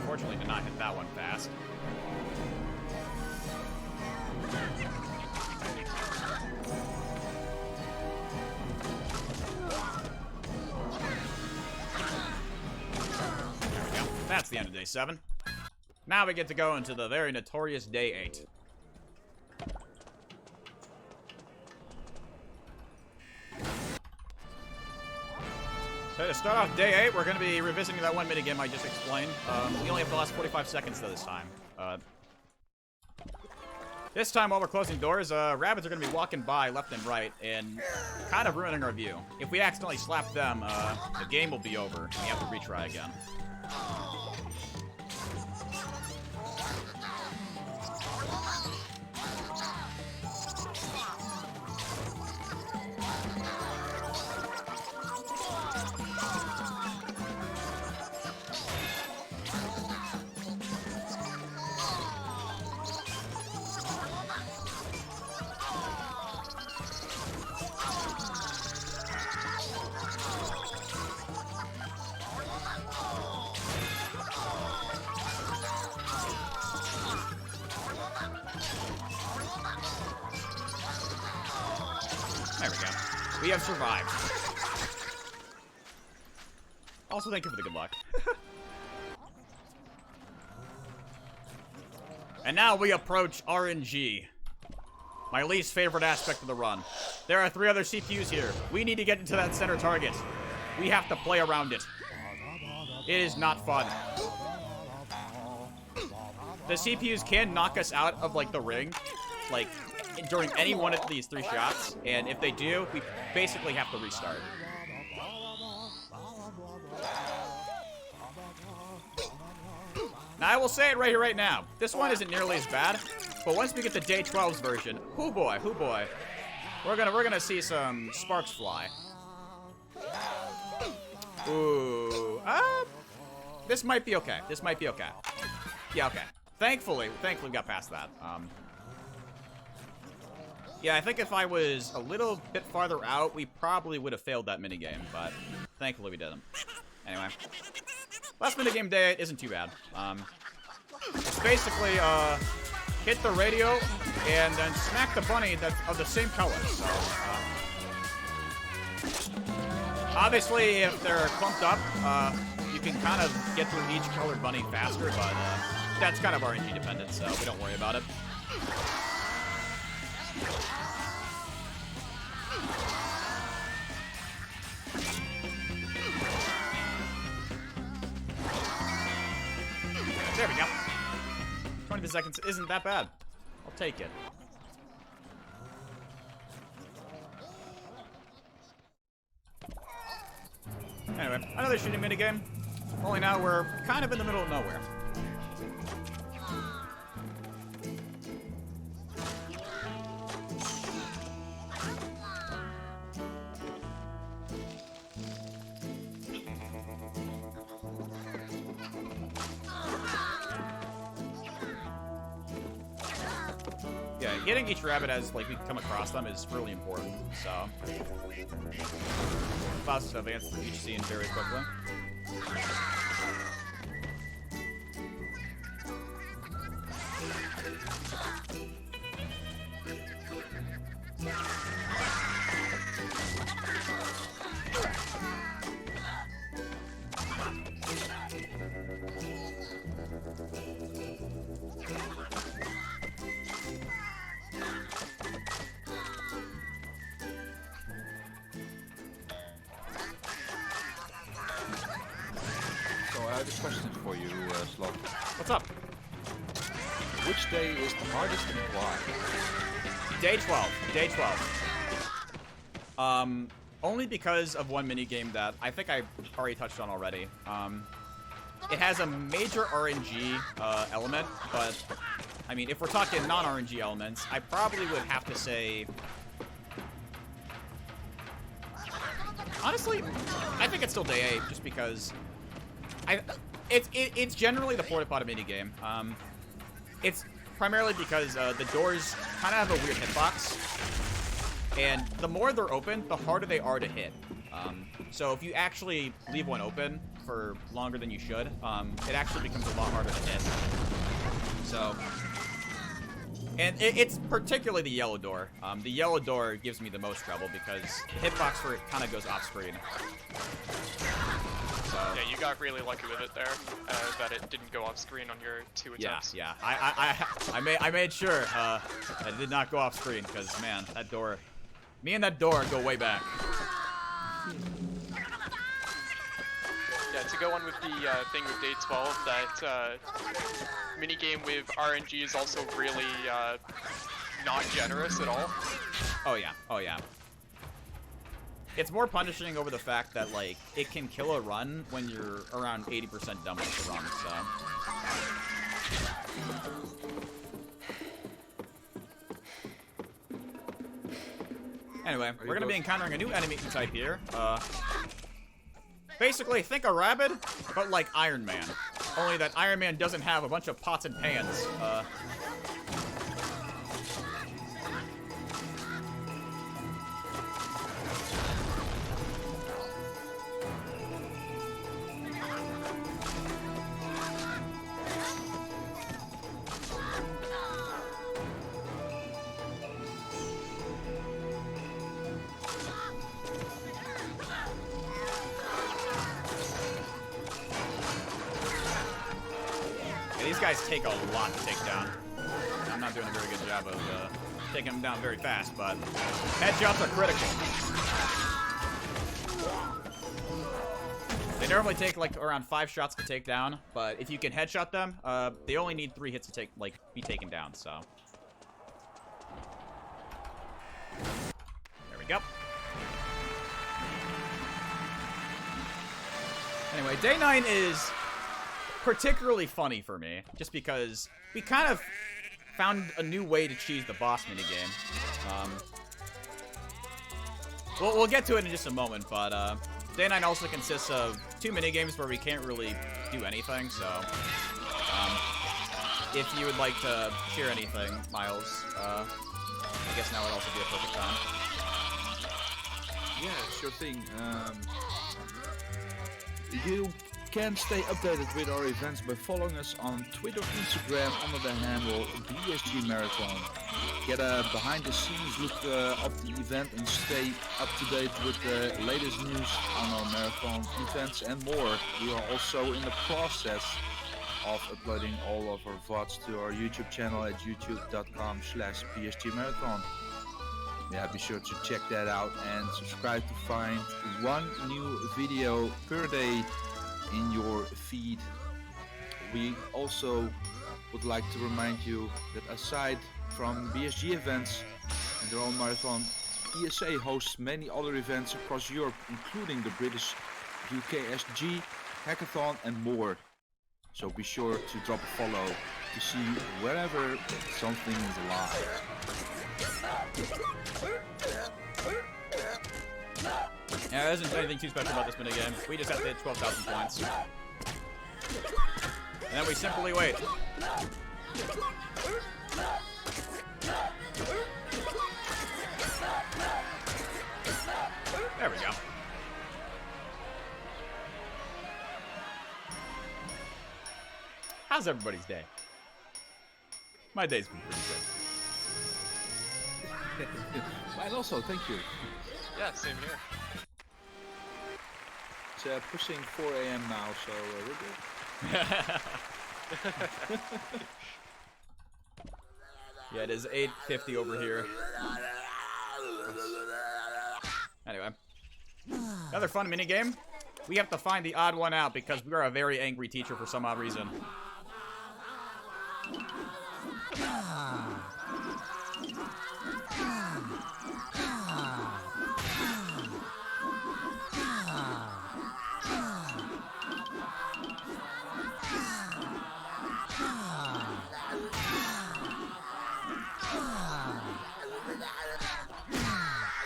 Speaker 2: Unfortunately, did not hit that one fast. There we go. That's the end of day 7. Now we get to go into the very notorious day 8. So to start off day 8, we're going to be revisiting that one minigame I just explained. We only have the last 45 seconds though this time. This time while we're closing doors, rabbits are going to be walking by left and right and kind of ruining our view. If we accidentally slap them, the game will be over and we have to retry again. We have survived. Also, thank you for the good luck. And now we approach RNG. My least favorite aspect of the run. There are 3 other CPUs here. We need to get into that center target. We have to play around it. It is not fun. The CPUs can knock us out of, like, the ring, like, during any one of these 3 shots. And if they do, we basically have to restart. Now, I will say it right here, right now. This one isn't nearly as bad, but once we get the day 12's version, hoo boy, we're gonna see some sparks fly. Ooh, this might be okay. This might be okay. Yeah, okay. Thankfully, we got past that. Yeah, I think if I was a little bit farther out, we probably would have failed that minigame, but thankfully we didn't. Anyway. Last minigame day isn't too bad. It's basically, hit the radio and then smack the bunny that's of the same color. So, obviously, if they're clumped up, you can kind of get through each colored bunny faster, but that's kind of RNG dependent, so we don't worry about it. There we go. 20 seconds isn't that bad. I'll take it. Anyway, another shooting minigame. Only now we're kind of in the middle of nowhere. Yeah, getting each rabbit as, like, we come across them is really important, so. Allows us to advance through each scene very quickly.
Speaker 1: I have a question for you, Sloth.
Speaker 2: What's up?
Speaker 1: Which day is the hardest and why?
Speaker 2: Day 12. Day 12. Only because of one minigame that I think I already touched on already. It has a major RNG element, but I mean, if we're talking non-RNG elements, I probably would have to say... Honestly, I think it's still day 8, just because... It's generally the porta potty minigame. It's primarily because the doors kind of have a weird hitbox, and the more they're open, the harder they are to hit. So if you actually leave one open for longer than you should, it actually becomes a lot harder to hit. So, and it's particularly the yellow door. The yellow door gives me the most trouble because the hitbox for it kind of goes off screen. So,
Speaker 3: yeah, you got really lucky with it there, that it didn't go off screen on your 2 attempts.
Speaker 2: Yeah. I made sure that it did not go off screen because, man, that door, me and that door go way back.
Speaker 3: Yeah, to go on with the thing with day 12, that minigame with RNG is also really not generous at all.
Speaker 2: Oh yeah. It's more punishing over the fact that, like, it can kill a run when you're around 80% done with the run, so. Anyway, we're gonna be encountering a new enemy type here. Basically, think a rabbit, but like Iron Man. Only that Iron Man doesn't have a bunch of pots and pans. guys take a lot to take down. I'm not doing a very good job of taking them down very fast, but headshots are critical. They normally take like around 5 shots to take down, but if you can headshot them, they only need 3 hits to be taken down. So there we go. Anyway, day 9 is particularly funny for me, just because we kind of found a new way to cheese the boss minigame. We'll get to it in just a moment, but day 9 also consists of 2 minigames where we can't really do anything, so if you would like to share anything, Miles, I guess now would also be a perfect time.
Speaker 1: Yeah, sure thing. You can stay updated with our events by following us on Twitter or Instagram under the handle BSG Marathon. Get a behind-the-scenes look of the event and stay up to date with the latest news on our marathon events and more. We are also in the process of uploading all of our VODs to our YouTube channel at youtube.com/BSG Marathon. Yeah, be sure to check that out and subscribe to find 1 new video per day in your feed. We also would like to remind you that aside from BSG events and their own marathon, ESA hosts many other events across Europe, including the British UKSG, Hackathon and more. So be sure to drop a follow to see wherever something is live.
Speaker 2: Yeah, there isn't anything too special about this minigame. We just have to hit 12,000 points. And then we simply wait. There we go. How's everybody's day? My day's been pretty good.
Speaker 1: Mine also, thank you.
Speaker 3: Yeah, same here.
Speaker 1: It's pushing 4 a.m. now, so we're good.
Speaker 2: Yeah, it is 8:50 over here. Anyway. Another fun minigame. We have to find the odd one out because we are a very angry teacher for some odd reason.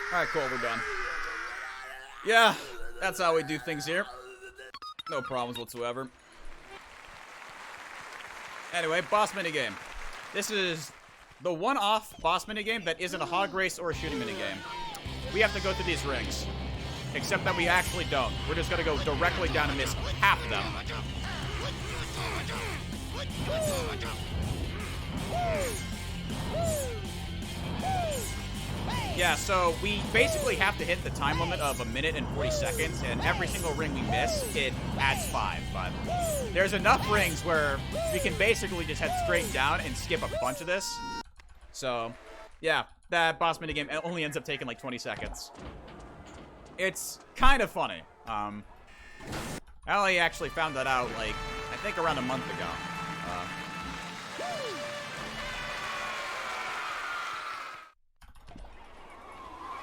Speaker 2: Alright, cool, we're done. Yeah, that's how we do things here. No problems whatsoever. Anyway, boss minigame. This is the one-off boss minigame that isn't a hog race or a shooting minigame. We have to go through these rings. Except that we actually don't. We're just gonna go directly down and miss half of them. Yeah, so we basically have to hit the time limit of 1 minute and 40 seconds, and every single ring we miss, it adds 5. But there's enough rings where we can basically just head straight down and skip a bunch of this. So, yeah, that boss minigame only ends up taking like 20 seconds. It's kind of funny. I only actually found that out, like, I think around a month ago.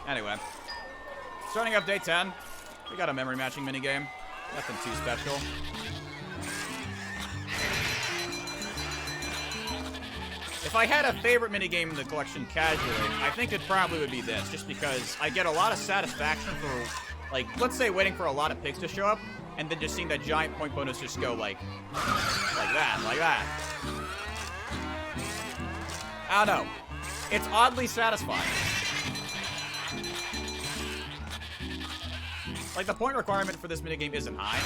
Speaker 2: Anyway, starting up day 10, we got a memory matching minigame. Nothing too special. If I had a favorite minigame in the collection casually, I think it probably would be this, just because I get a lot of satisfaction for, like, let's say waiting for a lot of pigs to show up, and then just seeing that giant point bonus just go, like that. I don't know. It's oddly satisfying. Like, the point requirement for this minigame isn't high.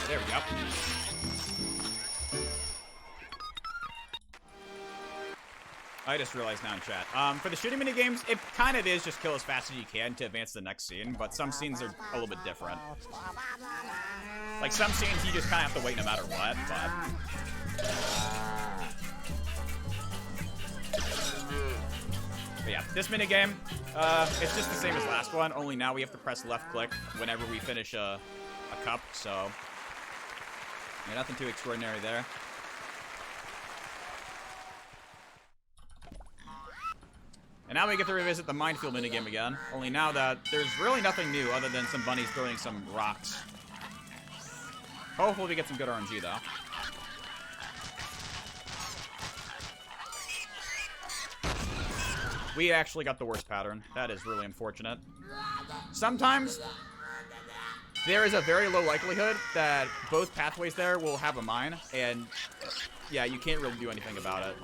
Speaker 2: There we go. I just realized now in chat. For the shooting minigames, it kind of is just kill as fast as you can to advance to the next scene, but some scenes are a little bit different. Like, some scenes you just kind of have to wait no matter what, but... But yeah, this minigame, it's just the same as last one, only now we have to press left click whenever we finish a cup, so... Yeah, nothing too extraordinary there. And now we get to revisit the minefield minigame again, only now that there's really nothing new other than some bunnies throwing some rocks. Hopefully we get some good RNG, though. We actually got the worst pattern. That is really unfortunate. Sometimes there is a very low likelihood that both pathways there will have a mine, and yeah, you can't really do anything about it.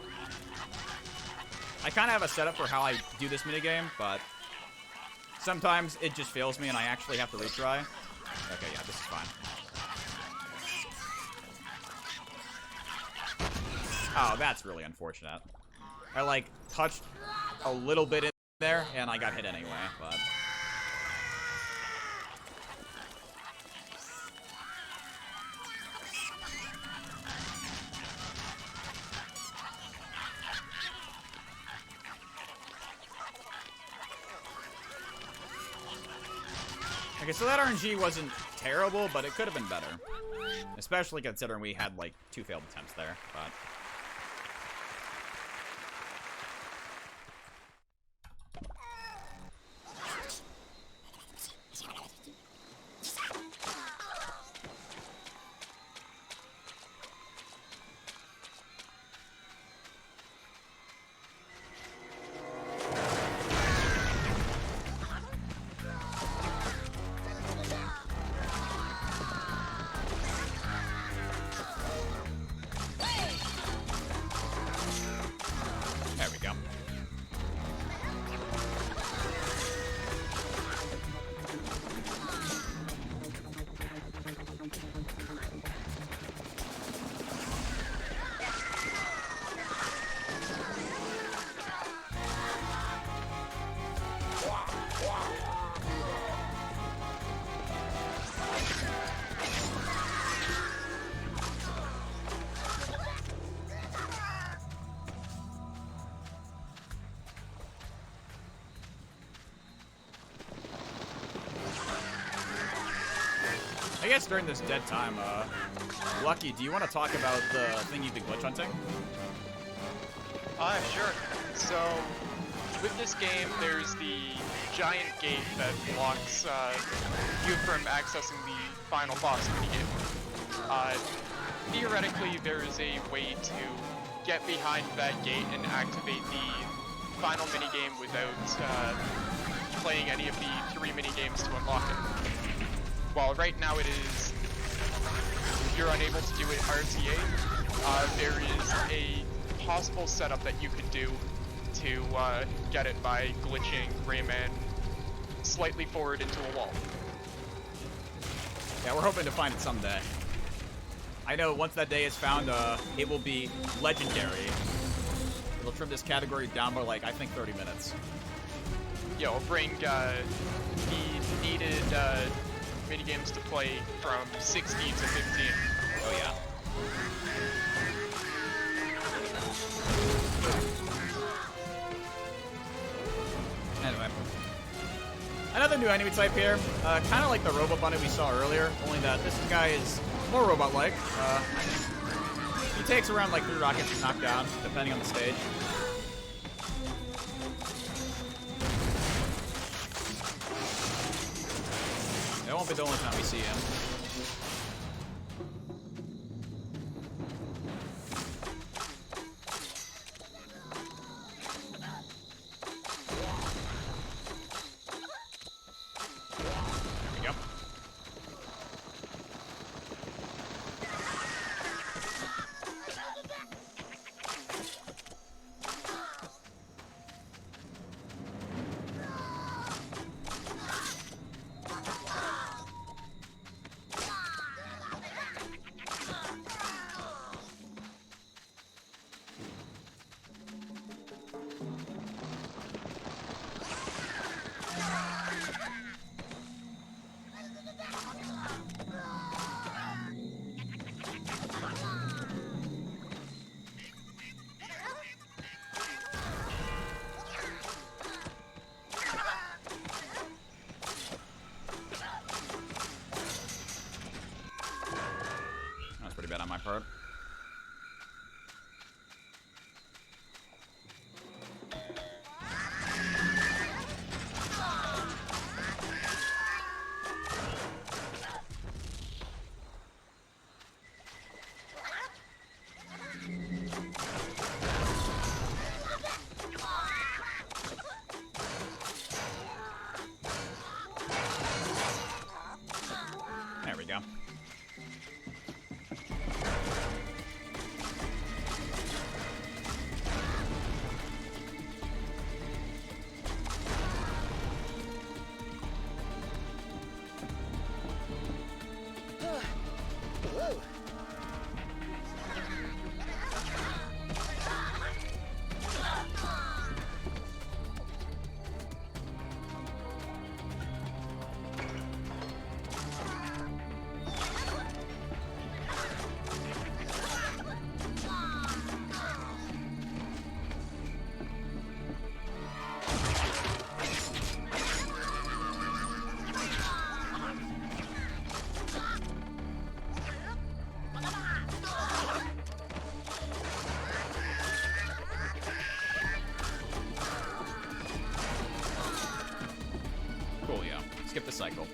Speaker 2: I kind of have a setup for how I do this minigame, but sometimes it just fails me and I actually have to retry. Okay, yeah, this is fine. Oh, that's really unfortunate. I, like, touched a little bit in there, and I got hit anyway, but... Okay, so that RNG wasn't terrible, but it could have been better. Especially considering we had, like, 2 failed attempts there, but... There we go. I guess during this dead time, Lucky, do you want to talk about the thing you've been glitch hunting?
Speaker 3: Sure. So, with this game, there's the giant gate that blocks you from accessing the final boss minigame. Theoretically, there is a way to get behind that gate and activate the final minigame without playing any of the 3 minigames to unlock it. While right now it is, you're unable to do it RTA, there is a possible setup that you could do to get it by glitching Rayman slightly forward into a wall.
Speaker 2: Yeah, we're hoping to find it someday. I know once that day is found, it will be legendary. It'll trim this category down by, like, I think 30 minutes.
Speaker 3: Yeah, it'll bring the needed minigames to play from 60 to 15.
Speaker 2: Oh yeah. Anyway. Another new enemy type here. Kind of like the robot bunny we saw earlier, only that this guy is more robot-like. He takes around like 3 rockets to knock down, depending on the stage. That won't be the only time we see him. There we go. on my part. There we go. Coolio. Skip the cycle.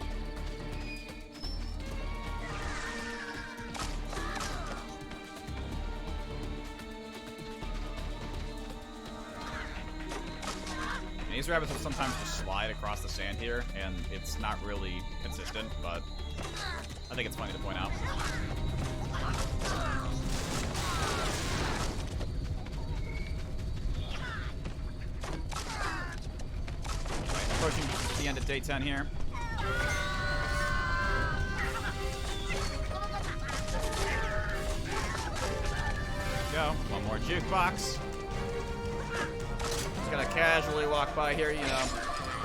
Speaker 2: And these rabbits will sometimes just slide across the sand here, and it's not really consistent, but I think it's funny to point out. Approaching the end of day 10 here. Go. One more jukebox. Just gonna casually walk by here, you know,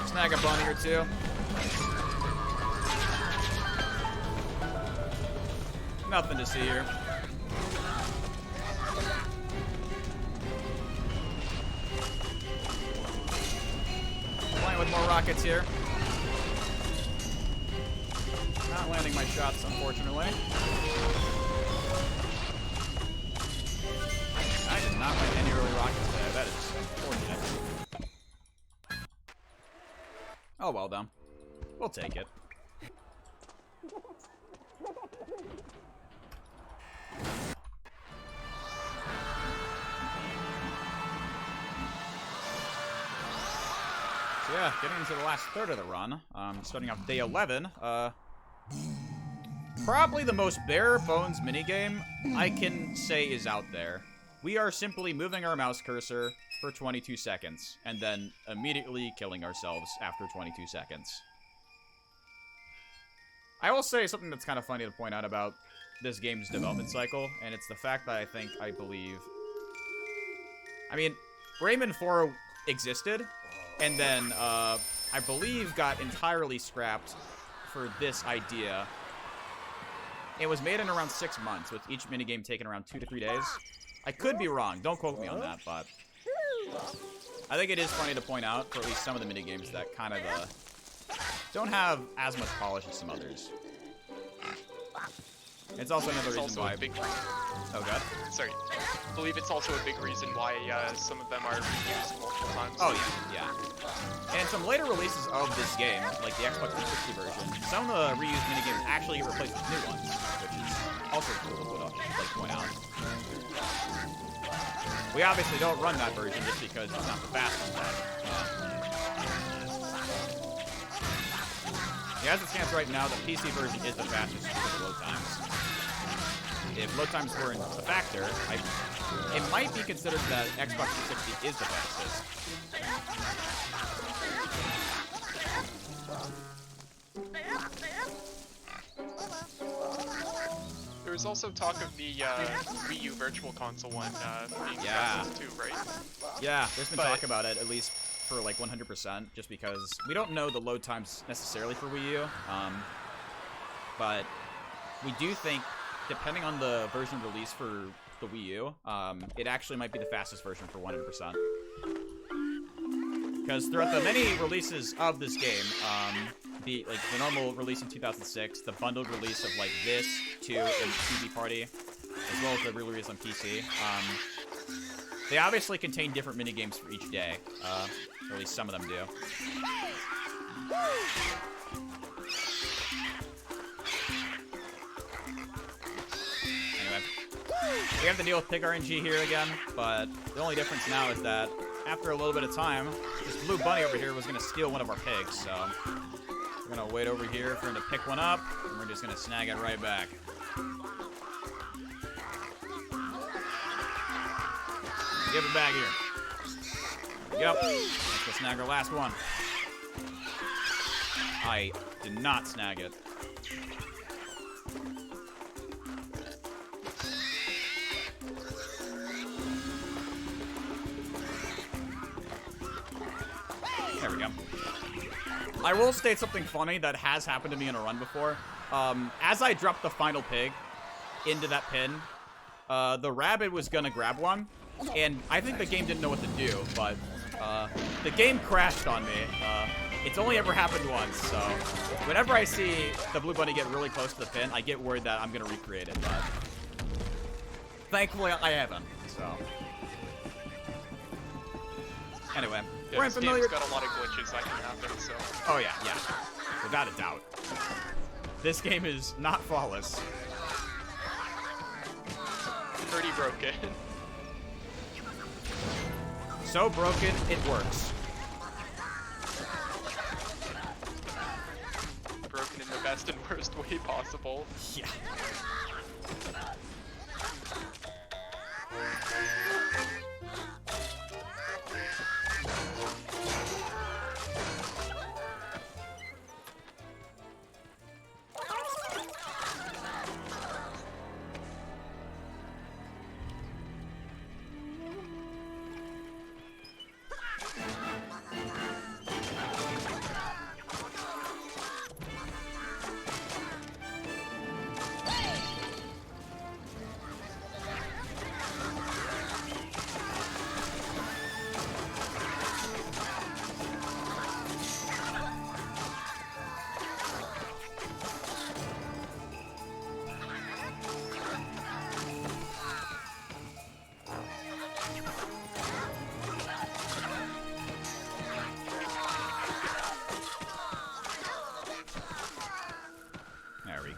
Speaker 2: snag a bunny or two. Nothing to see here. Playing with more rockets here. Not landing my shots, unfortunately. I did not land any early rockets there. That is unfortunate. Oh well, though. We'll take it. So yeah, getting into the last third of the run. Starting off day 11. Probably the most bare bones minigame I can say is out there. We are simply moving our mouse cursor for 22 seconds, and then immediately killing ourselves after 22 seconds. I will say something that's kind of funny to point out about this game's development cycle, and it's the fact that I believe... I mean, Rayman 4 existed, and then, I believe got entirely scrapped for this idea. It was made in around 6 months, with each minigame taking around 2 to 3 days. I could be wrong, don't quote me on that, but... I think it is funny to point out, for at least some of the minigames, that kind of, don't have as much polish as some others. It's also another reason why... Oh, God?
Speaker 3: Sorry. I believe it's also a big reason why some of them are reused multiple times.
Speaker 2: Oh, yeah, yeah. And some later releases of this game, like the Xbox 360 version, some of the reused minigames actually get replaced with new ones, which is also cool to point out. We obviously don't run that version just because it's not the fastest one. Yeah, as it stands right now, the PC version is the fastest for the load times. If load times weren't a factor, it might be considered that Xbox 360 is the fastest.
Speaker 3: There was also talk of the Wii U Virtual Console one being fastest too, right?
Speaker 2: Yeah, there's been talk about it, at least for like 100%, just because we don't know the load times necessarily for Wii U, but we do think, depending on the version released for the Wii U, it actually might be the fastest version for 100%. Because throughout the many releases of this game, the normal release in 2006, the bundled release of like this, 2, and TV Party, as well as the re-release on PC. They obviously contain different minigames for each day, or at least some of them do. Anyway, we have to deal with pig RNG here again, but the only difference now is that after a little bit of time, this blue bunny over here was going to steal one of our pigs, so we're going to wait over here for him to pick one up, and we're just going to snag it right back. Give it back here. There we go. Let's go snag our last one. I did not snag it. There we go. I will state something funny that has happened to me in a run before. As I dropped the final pig into that pin, the rabbit was gonna grab one, and I think the game didn't know what to do, but the game crashed on me. It's only ever happened once, so whenever I see the blue bunny get really close to the pin, I get worried that I'm gonna recreate it, but thankfully I haven't, so. Anyway,
Speaker 3: Yeah,
Speaker 2: we're
Speaker 3: this
Speaker 2: unfamiliar.
Speaker 3: game's got a lot of glitches that can happen, so.
Speaker 2: Oh yeah, without a doubt. This game is not flawless.
Speaker 3: Pretty broken.
Speaker 2: So broken, it works.
Speaker 3: Broken in the best and worst way possible.
Speaker 2: Yeah.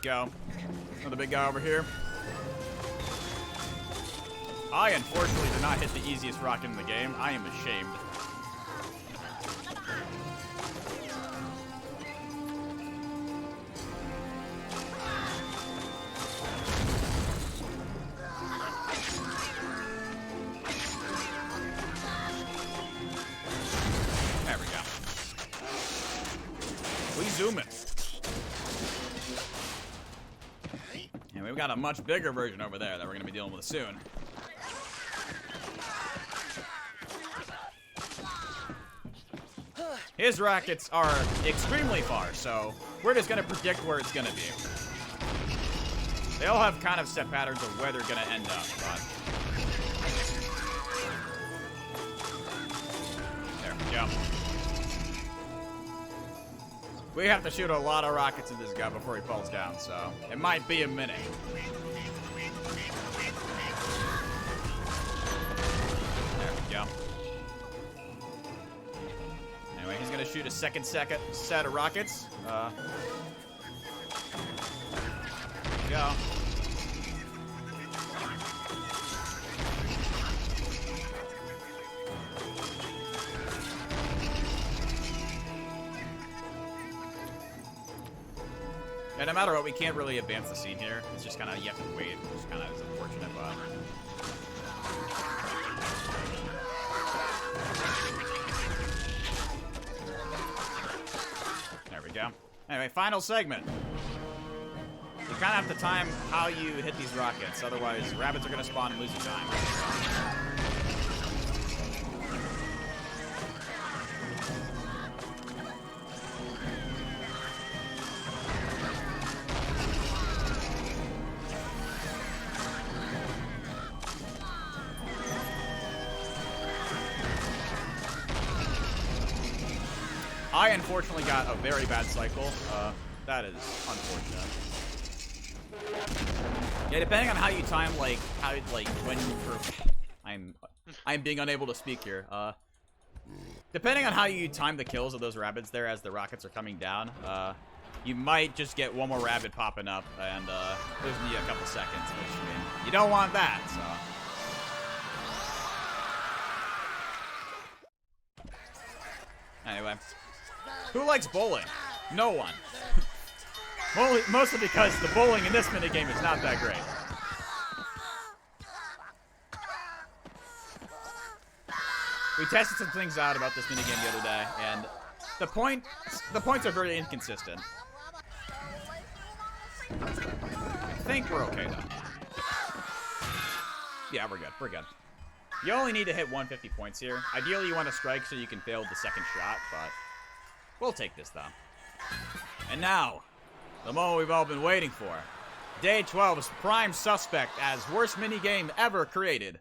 Speaker 2: Go. Another big guy over here. I unfortunately did not hit the easiest rocket in the game. I am ashamed. There we go. We zoom it. We've got a much bigger version over there that we're going to be dealing with soon. His rockets are extremely far, so we're just going to predict where it's going to be. They all have kind of set patterns of where they're going to end up, but... There we go. We have to shoot a lot of rockets at this guy before he falls down, so it might be a minute. There we go. Anyway, he's gonna shoot a second set of rockets. There we go. And no matter what, we can't really advance the scene here. It's just kind of, you have to wait, which kind of is unfortunate, but... There we go. Anyway, final segment. You kind of have to time how you hit these rockets, otherwise rabbits are going to spawn and lose you time. I unfortunately got a very bad cycle. That is unfortunate. Yeah, depending on how you time, like, when I'm being unable to speak here. Depending on how you time the kills of those rabbits there as the rockets are coming down, you might just get one more rabbit popping up and losing you a couple seconds, which, I mean, you don't want that, so. Anyway, who likes bowling? No one. Mostly because the bowling in this minigame is not that great. We tested some things out about this minigame the other day, and the points are very inconsistent. I think we're okay, though. Yeah, we're good. We're good. You only need to hit 150 points here. Ideally, you want to strike so you can fail the second shot, but we'll take this, though. And now, the moment we've all been waiting for. Day 12's prime suspect as worst minigame ever created.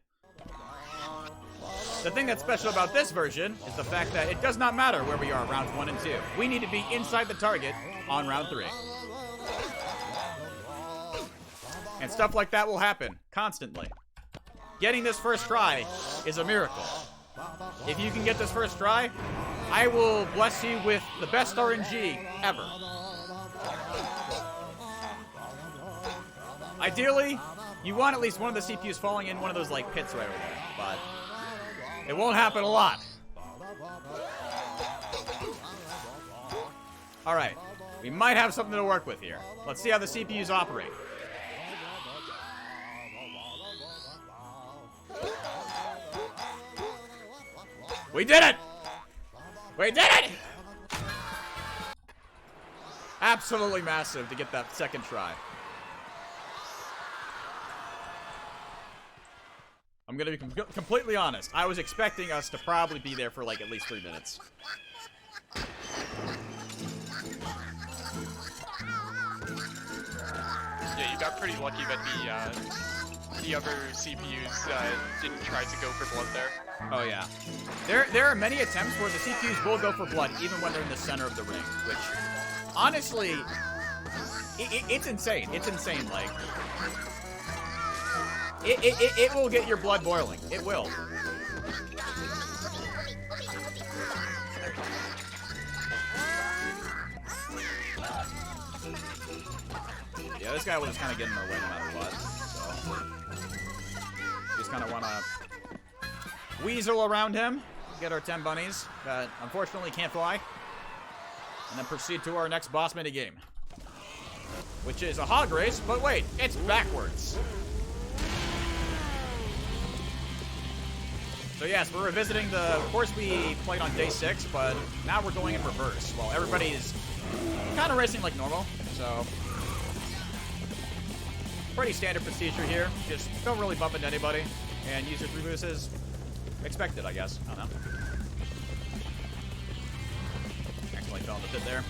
Speaker 2: The thing that's special about this version is the fact that it does not matter where we are rounds 1 and 2. We need to be inside the target on round 3. And stuff like that will happen constantly. Getting this first try is a miracle. If you can get this first try, I will bless you with the best RNG ever. Ideally, you want at least one of the CPUs falling in one of those like pits right over there, but it won't happen a lot. Alright, we might have something to work with here. Let's see how the CPUs operate. We did it! We did it! Absolutely massive to get that second try. I'm gonna be completely honest. I was expecting us to probably be there for like at least 3 minutes.
Speaker 3: Yeah, you got pretty lucky that the other CPUs didn't try to go for blood there.
Speaker 2: Oh yeah. There are many attempts where the CPUs will go for blood even when they're in the center of the ring, which honestly, it's insane. It's insane, like. It will get your blood boiling. It will. Yeah, this guy will just kind of get in our way no matter what. So, just kind of want to weasel around him, get our 10 bunnies that unfortunately can't fly, and then proceed to our next boss minigame, which is a hog race, but wait, it's backwards. So yes, we're revisiting the course we played on day 6, but now we're going in reverse. Well, everybody's kind of racing like normal, so pretty standard procedure here. Just don't really bump into anybody, and use your 3 moves as expected, I guess. I don't know. Accidentally fell in the pit there.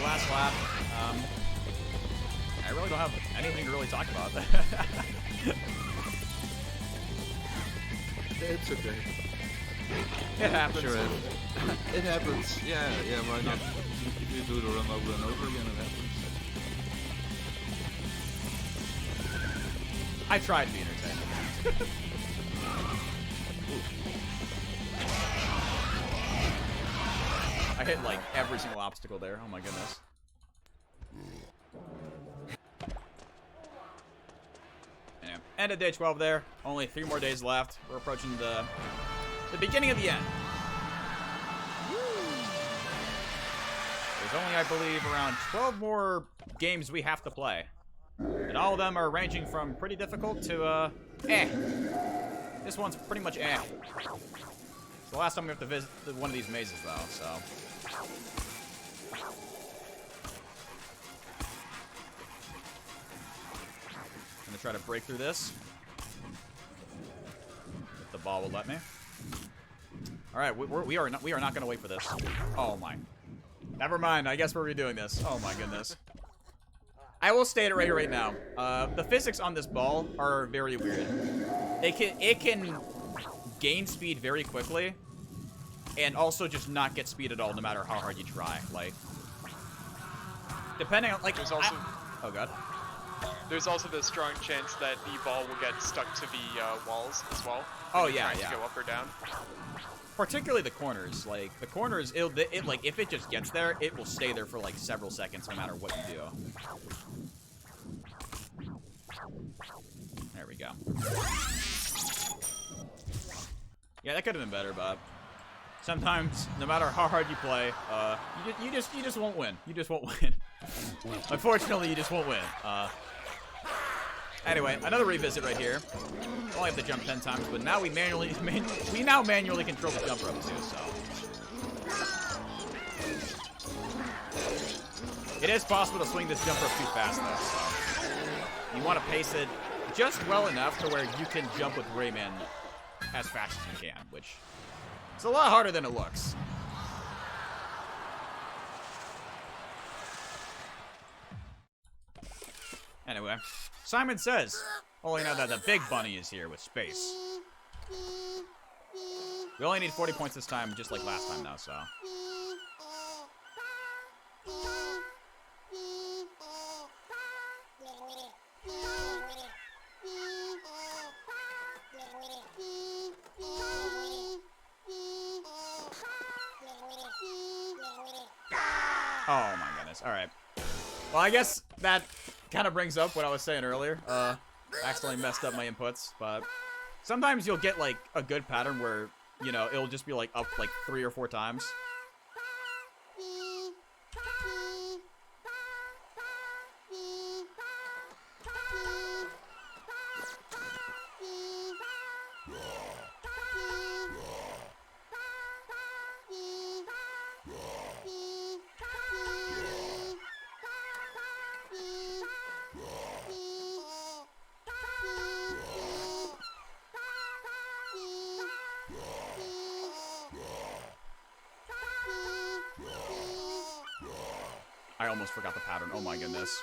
Speaker 2: Last lap. I really don't have anything to really talk about.
Speaker 1: It's okay.
Speaker 2: It happens.
Speaker 1: Sure, it happens. Yeah, why not? If you do the run over and over again, it happens.
Speaker 2: I tried to be entertaining. I hit like every single obstacle there. Oh my goodness. Anyway, end of day 12 there. Only 3 more days left. We're approaching the beginning of the end. There's only, I believe, around 12 more games we have to play. And all of them are ranging from pretty difficult to, eh. This one's pretty much eh. It's the last time we have to visit one of these mazes, though, so. Gonna try to break through this. If the ball will let me. All right, we are not gonna wait for this. Oh my. Never mind. I guess we're redoing this. Oh my goodness. I will state it right now. The physics on this ball are very weird. It can gain speed very quickly, and also just not get speed at all, no matter how hard you try. Like, depending on, like,
Speaker 3: There's also
Speaker 2: oh god.
Speaker 3: there's also the strong chance that the ball will get stuck to the walls as well.
Speaker 2: Oh
Speaker 3: when you're
Speaker 2: yeah,
Speaker 3: trying
Speaker 2: yeah.
Speaker 3: to go up or down.
Speaker 2: Particularly the corners. Like, the corners, it like, if it just gets there, it will stay there for like several seconds, no matter what you do. There we go. Yeah, that could have been better, but sometimes, no matter how hard you play, you just won't win. You just won't win. Unfortunately, you just won't win. Anyway, another revisit right here. Only have to jump 10 times, but now we manually control the jump rope too. So it is possible to swing this jump rope too fast, though. So you want to pace it just well enough to where you can jump with Rayman as fast as you can, which is a lot harder than it looks. Anyway, Simon says, only know that the big bunny is here with space. We only need 40 points this time, just like last time, though, so. Oh my goodness. All right. Well, I guess that kind of brings up what I was saying earlier. Accidentally messed up my inputs, but sometimes you'll get like a good pattern where, you know, it'll just be like up like 3 or 4 times. I almost forgot the pattern. Oh my goodness.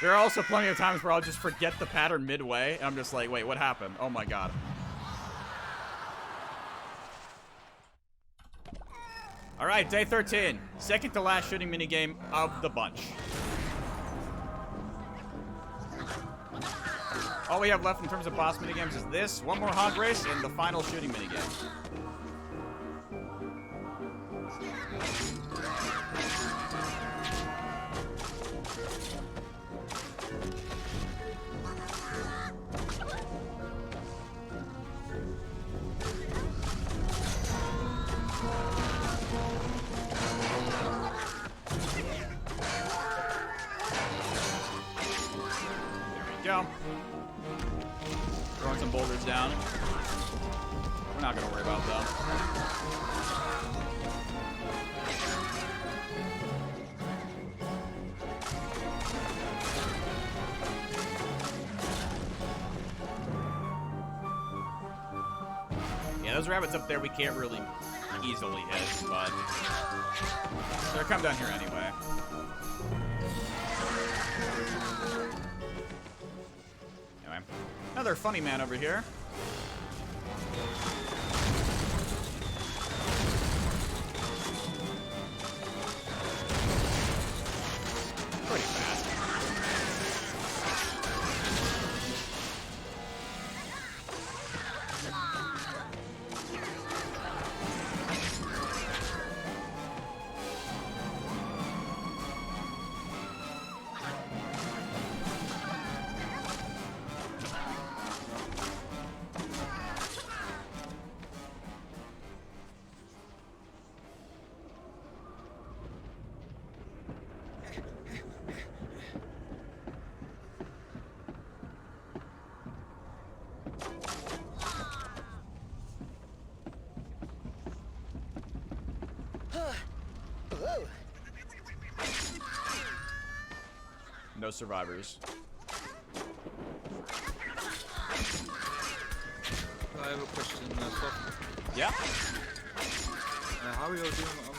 Speaker 2: There are also plenty of times where I'll just forget the pattern midway, and I'm just like, wait, what happened? Oh my god. Alright, day 13. Second to last shooting minigame of the bunch. All we have left in terms of boss minigames is this, one more hog race, and the final shooting minigame. Go. Throwing some boulders down. We're not gonna worry about them. Yeah, those rabbits up there we can't really easily hit, but they'll come down here anyway. Another funny man over here. Pretty fast. no survivors.
Speaker 1: I have a question, Soft.
Speaker 2: Yeah?
Speaker 1: How are you doing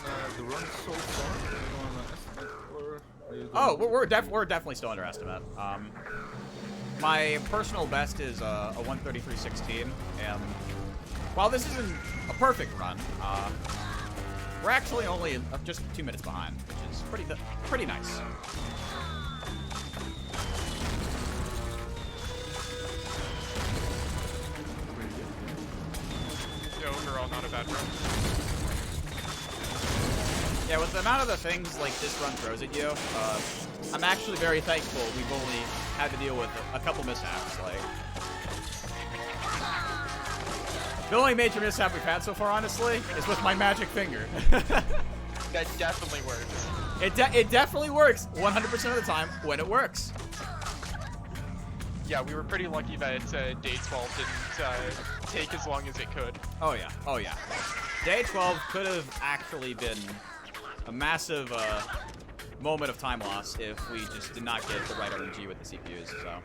Speaker 1: on the run so far? Are you on an estimate, or are you doing
Speaker 2: Oh, we're definitely still under estimate. My personal best is a 133.16, and while this isn't a perfect run, we're actually only just 2 minutes behind, which is pretty nice.
Speaker 3: Yeah, overall, not a bad run.
Speaker 2: Yeah, with the amount of the things like this run throws at you, I'm actually very thankful we've only had to deal with a couple mishaps. Like, the only major mishap we've had so far, honestly, is with my magic finger.
Speaker 3: That definitely works.
Speaker 2: It definitely works 100% of the time when it works.
Speaker 3: Yeah, we were pretty lucky that day 12 didn't take as long as it could.
Speaker 2: Oh yeah, oh yeah. Day 12 could have actually been a massive moment of time loss if we just did not get the right RNG with the CPUs, so.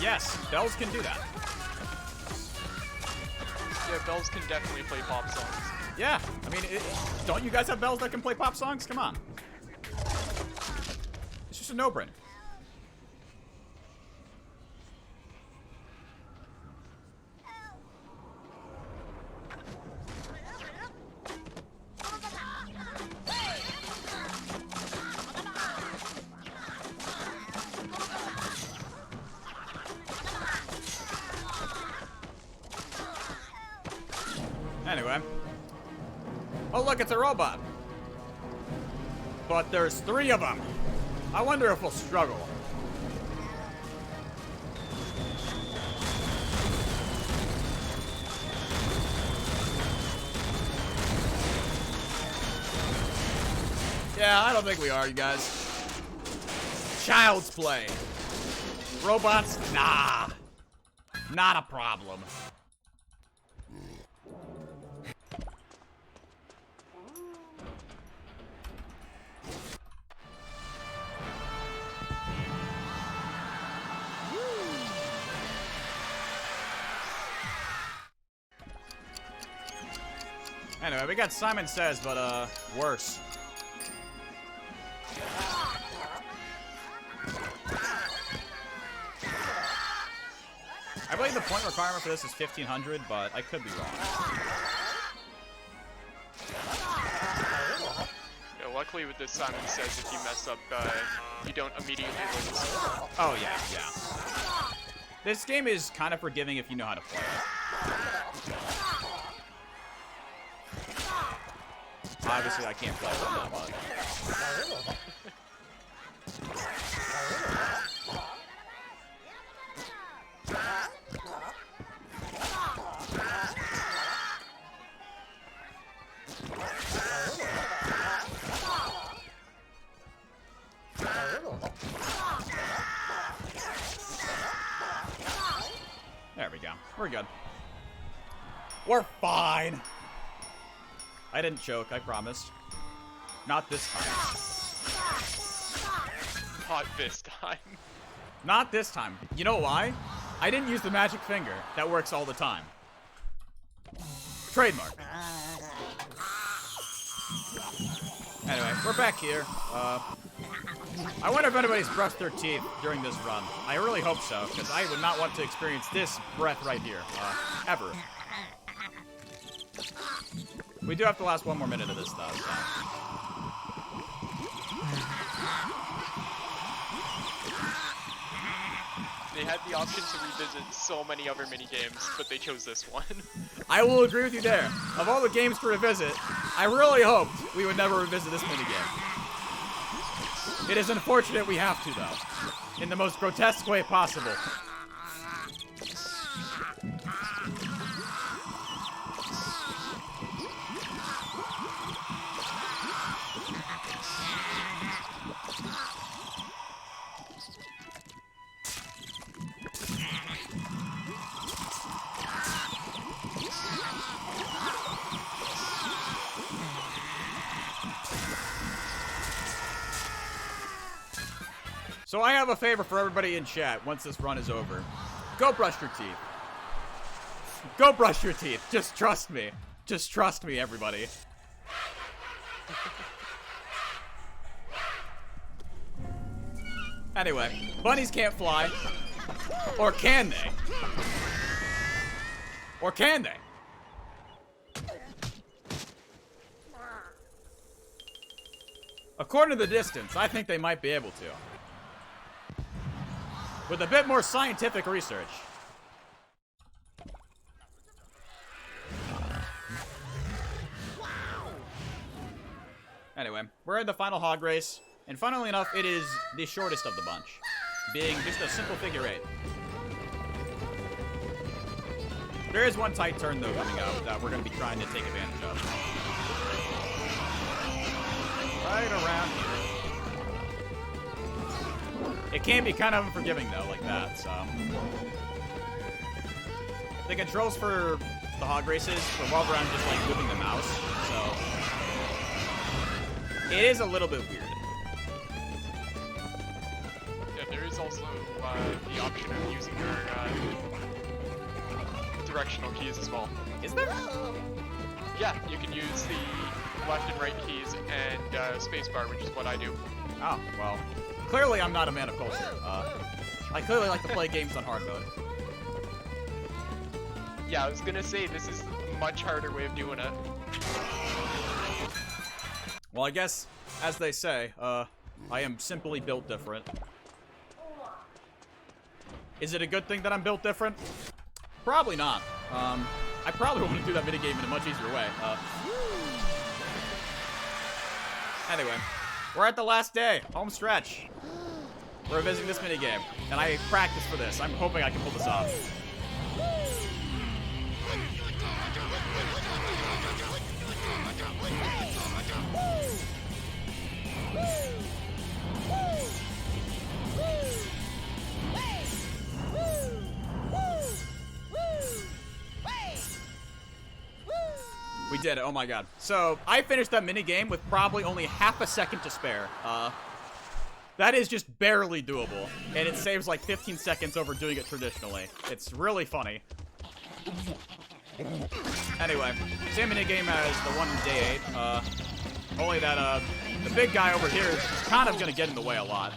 Speaker 2: Yes, bells can do that.
Speaker 3: Yeah, bells can definitely play pop songs.
Speaker 2: Yeah, I mean, don't you guys have bells that can play pop songs? Come on. It's just a no-brainer. Anyway. Oh, look, it's a robot. But there's 3 of them. I wonder if we'll struggle. Yeah, I don't think we are, you guys. Child's play. Robots? Nah. Not a problem. Anyway, we got Simon Says, but, worse. I believe the point requirement for this is 1500, but I could be wrong.
Speaker 3: Yeah, luckily with this Simon Says, if you mess up, you don't immediately lose.
Speaker 2: Oh, yeah, yeah. This game is kind of forgiving if you know how to play it. Obviously, I can't play it that much. There we go. We're good. We're fine. I didn't choke, I promised. Not this time.
Speaker 3: Not this time.
Speaker 2: Not this time. You know why? I didn't use the magic finger. That works all the time. Trademark. Anyway, we're back here. I wonder if anybody's brushed their teeth during this run. I really hope so, because I would not want to experience this breath right here. Ever. We do have to last one more minute of this, though, so.
Speaker 3: They had the option to revisit so many other minigames, but they chose this one.
Speaker 2: I will agree with you there. Of all the games to revisit, I really hoped we would never revisit this minigame. It is unfortunate we have to, though. In the most grotesque way possible. So I have a favor for everybody in chat once this run is over. Go brush your teeth. Go brush your teeth. Just trust me. Just trust me, everybody. Anyway, bunnies can't fly. Or can they? Or can they? According to the distance, I think they might be able to. With a bit more scientific research. Anyway, we're in the final hog race, and funnily enough, it is the shortest of the bunch, being just a simple figure 8. There is one tight turn, though, coming up that we're going to be trying to take advantage of. Right around here. It can be kind of unforgiving, though, like that, so. The controls for the hog races revolve around just, like, moving the mouse, so. It is a little bit weird.
Speaker 3: Yeah, there is also the option of using your directional keys as well.
Speaker 2: Is there?
Speaker 3: Yeah, you can use the left and right keys and spacebar, which is what I do.
Speaker 2: Oh, well. Clearly, I'm not a man of culture. I clearly like to play games on hard mode.
Speaker 3: Yeah, I was gonna say, this is a much harder way of doing it.
Speaker 2: Well, I guess, as they say, I am simply built different. Is it a good thing that I'm built different? Probably not. I probably want to do that minigame in a much easier way. Anyway, we're at the last day, home stretch. We're revisiting this minigame, and I practiced for this. I'm hoping I can pull this off. We did it, oh my god. So, I finished that minigame with probably only half a second to spare. That is just barely doable, and it saves like 15 seconds over doing it traditionally. It's really funny. Anyway, same minigame as the one in day 8, only that, the big guy over here is kind of gonna get in the way a lot.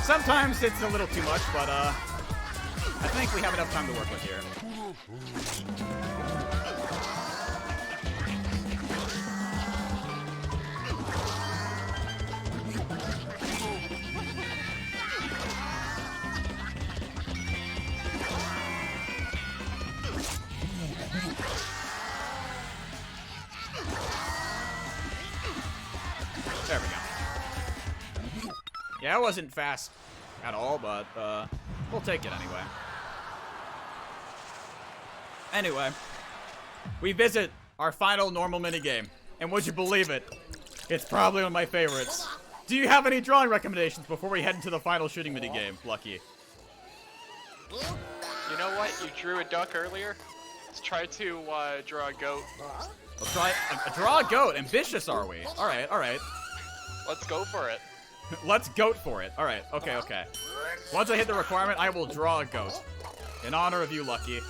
Speaker 2: Sometimes it's a little too much, but, I think we have enough time to work with here. There we go. Yeah, it wasn't fast at all, but, we'll take it anyway. Anyway, we visit our final normal minigame, and would you believe it? It's probably one of my favorites. Do you have any drawing recommendations before we head into the final shooting minigame, Lucky?
Speaker 3: You know what? You drew a duck earlier. Let's try to draw a goat.
Speaker 2: Let's try draw a goat. Ambitious, are we? All right, all right.
Speaker 3: Let's go for it.
Speaker 2: Let's goat for it. All right, okay, okay. Once I hit the requirement, I will draw a goat. In honor of you, Lucky.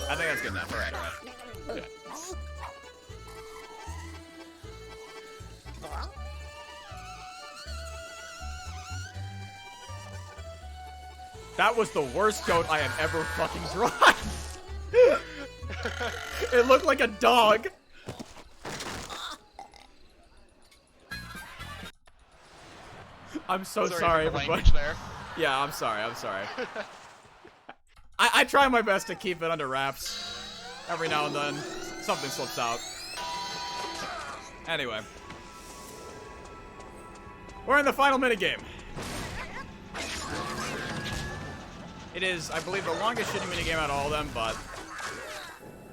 Speaker 2: I think that's good enough. Alright, alright.
Speaker 3: Okay.
Speaker 2: That was the worst goat I have ever fucking drawn. It looked like a dog. I'm so sorry,
Speaker 3: for the
Speaker 2: everybody.
Speaker 3: language there.
Speaker 2: Yeah, I'm sorry, I'm sorry. I try my best to keep it under wraps. Every now and then, something slips out. Anyway. We're in the final minigame. It is, I believe, the longest shitty minigame out of all of them, but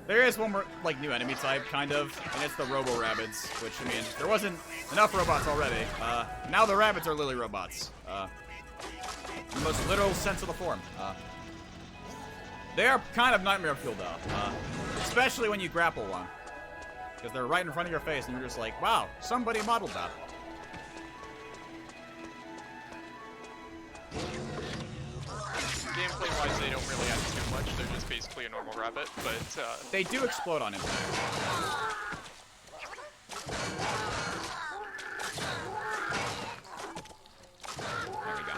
Speaker 2: there is one more, like, new enemy type, kind of, and it's the Robo Rabbids, which, I mean, there wasn't enough robots already. Now the rabbits are literally robots. In the most literal sense of the form. They are kind of nightmare fuel, though, especially when you grapple one, because they're right in front of your face, and you're just like, wow, somebody modeled that.
Speaker 3: Gameplay-wise, they don't really add too much. They're just basically a normal rabbit, but
Speaker 2: They do explode on impact. There we go.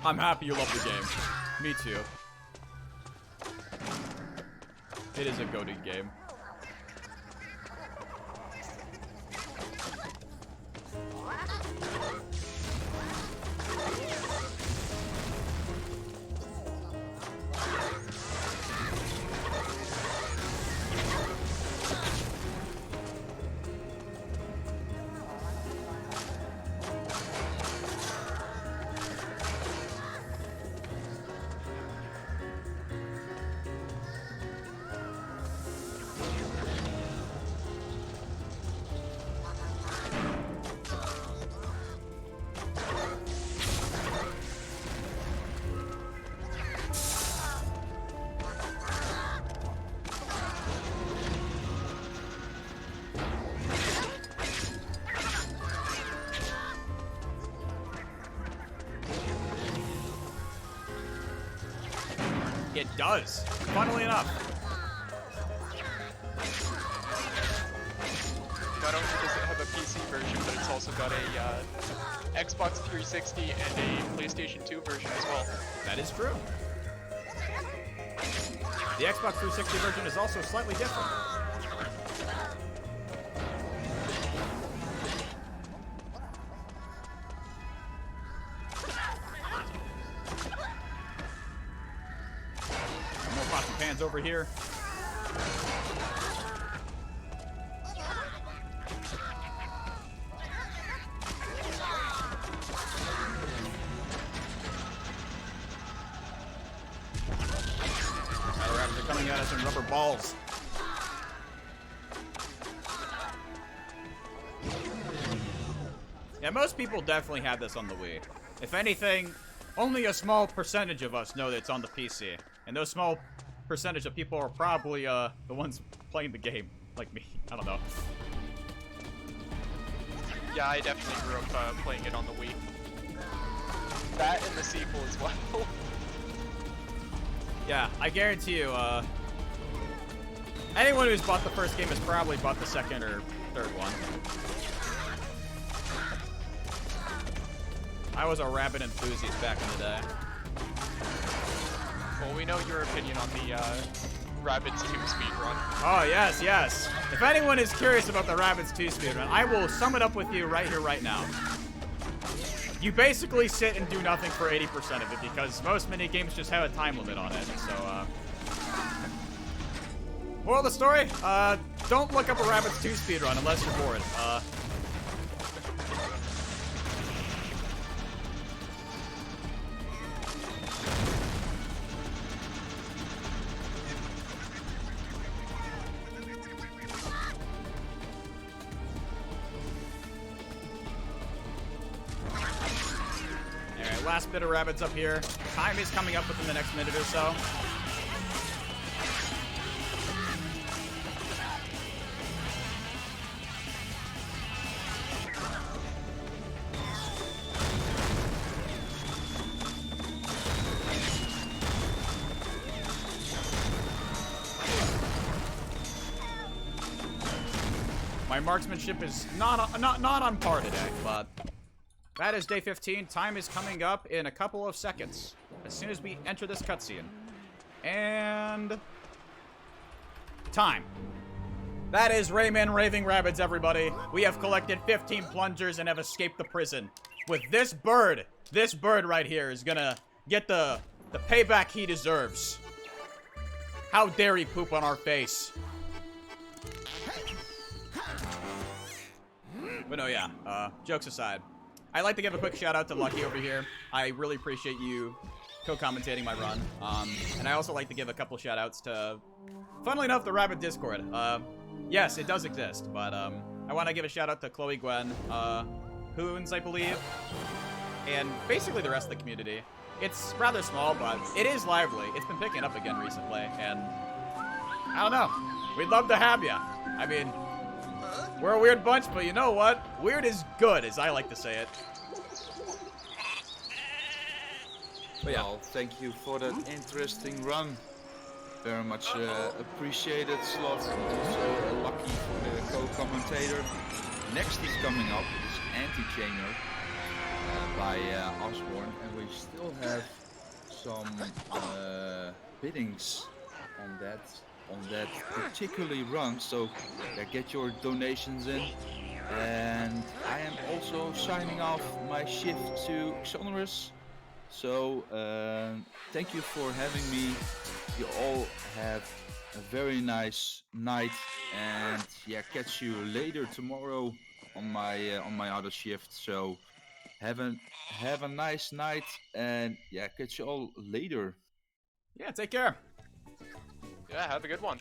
Speaker 2: I'm happy you love the game. Me too. It is a goated game. It does, funnily enough.
Speaker 3: not only does it have a PC version, but it's also got a Xbox 360 and a PlayStation 2 version as well.
Speaker 2: That is true. The Xbox 360 version is also slightly different. More pots and pans over here. Other rabbits are coming at us in rubber balls. Yeah, most people definitely have this on the Wii. If anything, only a small percentage of us know that it's on the PC. And those small percentage of people are probably the ones playing the game, like me. I don't know.
Speaker 3: Yeah, I definitely grew up playing it on the Wii. That and the sequel as well.
Speaker 2: Yeah, I guarantee you, anyone who's bought the first game has probably bought the second or third one. I was a rabbit enthusiast back in the day.
Speaker 3: Well, we know your opinion on the Rabbids 2 speedrun.
Speaker 2: Oh, yes, yes. If anyone is curious about the Rabbids 2 speedrun, I will sum it up with you right here, right now. You basically sit and do nothing for 80% of it, because most minigames just have a time limit on it, so, moral of the story, don't look up a Rabbids 2 speedrun unless you're bored. Last bit of rabbits up here. Time is coming up within the next minute or so. My marksmanship is not on par today, but that is day 15. Time is coming up in a couple of seconds as soon as we enter this cutscene. And time. That is Rayman Raving Rabbids, everybody. We have collected 15 plungers and have escaped the prison. With this bird right here is gonna get the payback he deserves. How dare he poop on our face? But no, yeah, jokes aside. I'd like to give a quick shout out to Lucky over here. I really appreciate you co-commentating my run. And I also like to give a couple shout outs to, funnily enough, the Rabbit Discord. Yes, it does exist, but I want to give a shout out to Chloe Gwen, Hoons, I believe, and basically the rest of the community. It's rather small, but it is lively. It's been picking up again recently, and I don't know. We'd love to have you. I mean, we're a weird bunch, but you know what? Weird is good, as I like to say it.
Speaker 1: But yeah. Well, thank you for that interesting run. Very much appreciated, Sloth. Also Lucky for the co-commentator. Next is coming up is Anti-Chainer by Osborne, and we still have some biddings on that particularly run. So yeah, get your donations in. And I am also signing off my shift to Xonorous. So thank you for having me. You all have a very nice night, and yeah, catch you later tomorrow on my other shift. So have a nice night, and yeah, catch you all later.
Speaker 2: Yeah, take care.
Speaker 3: Yeah, have a good one.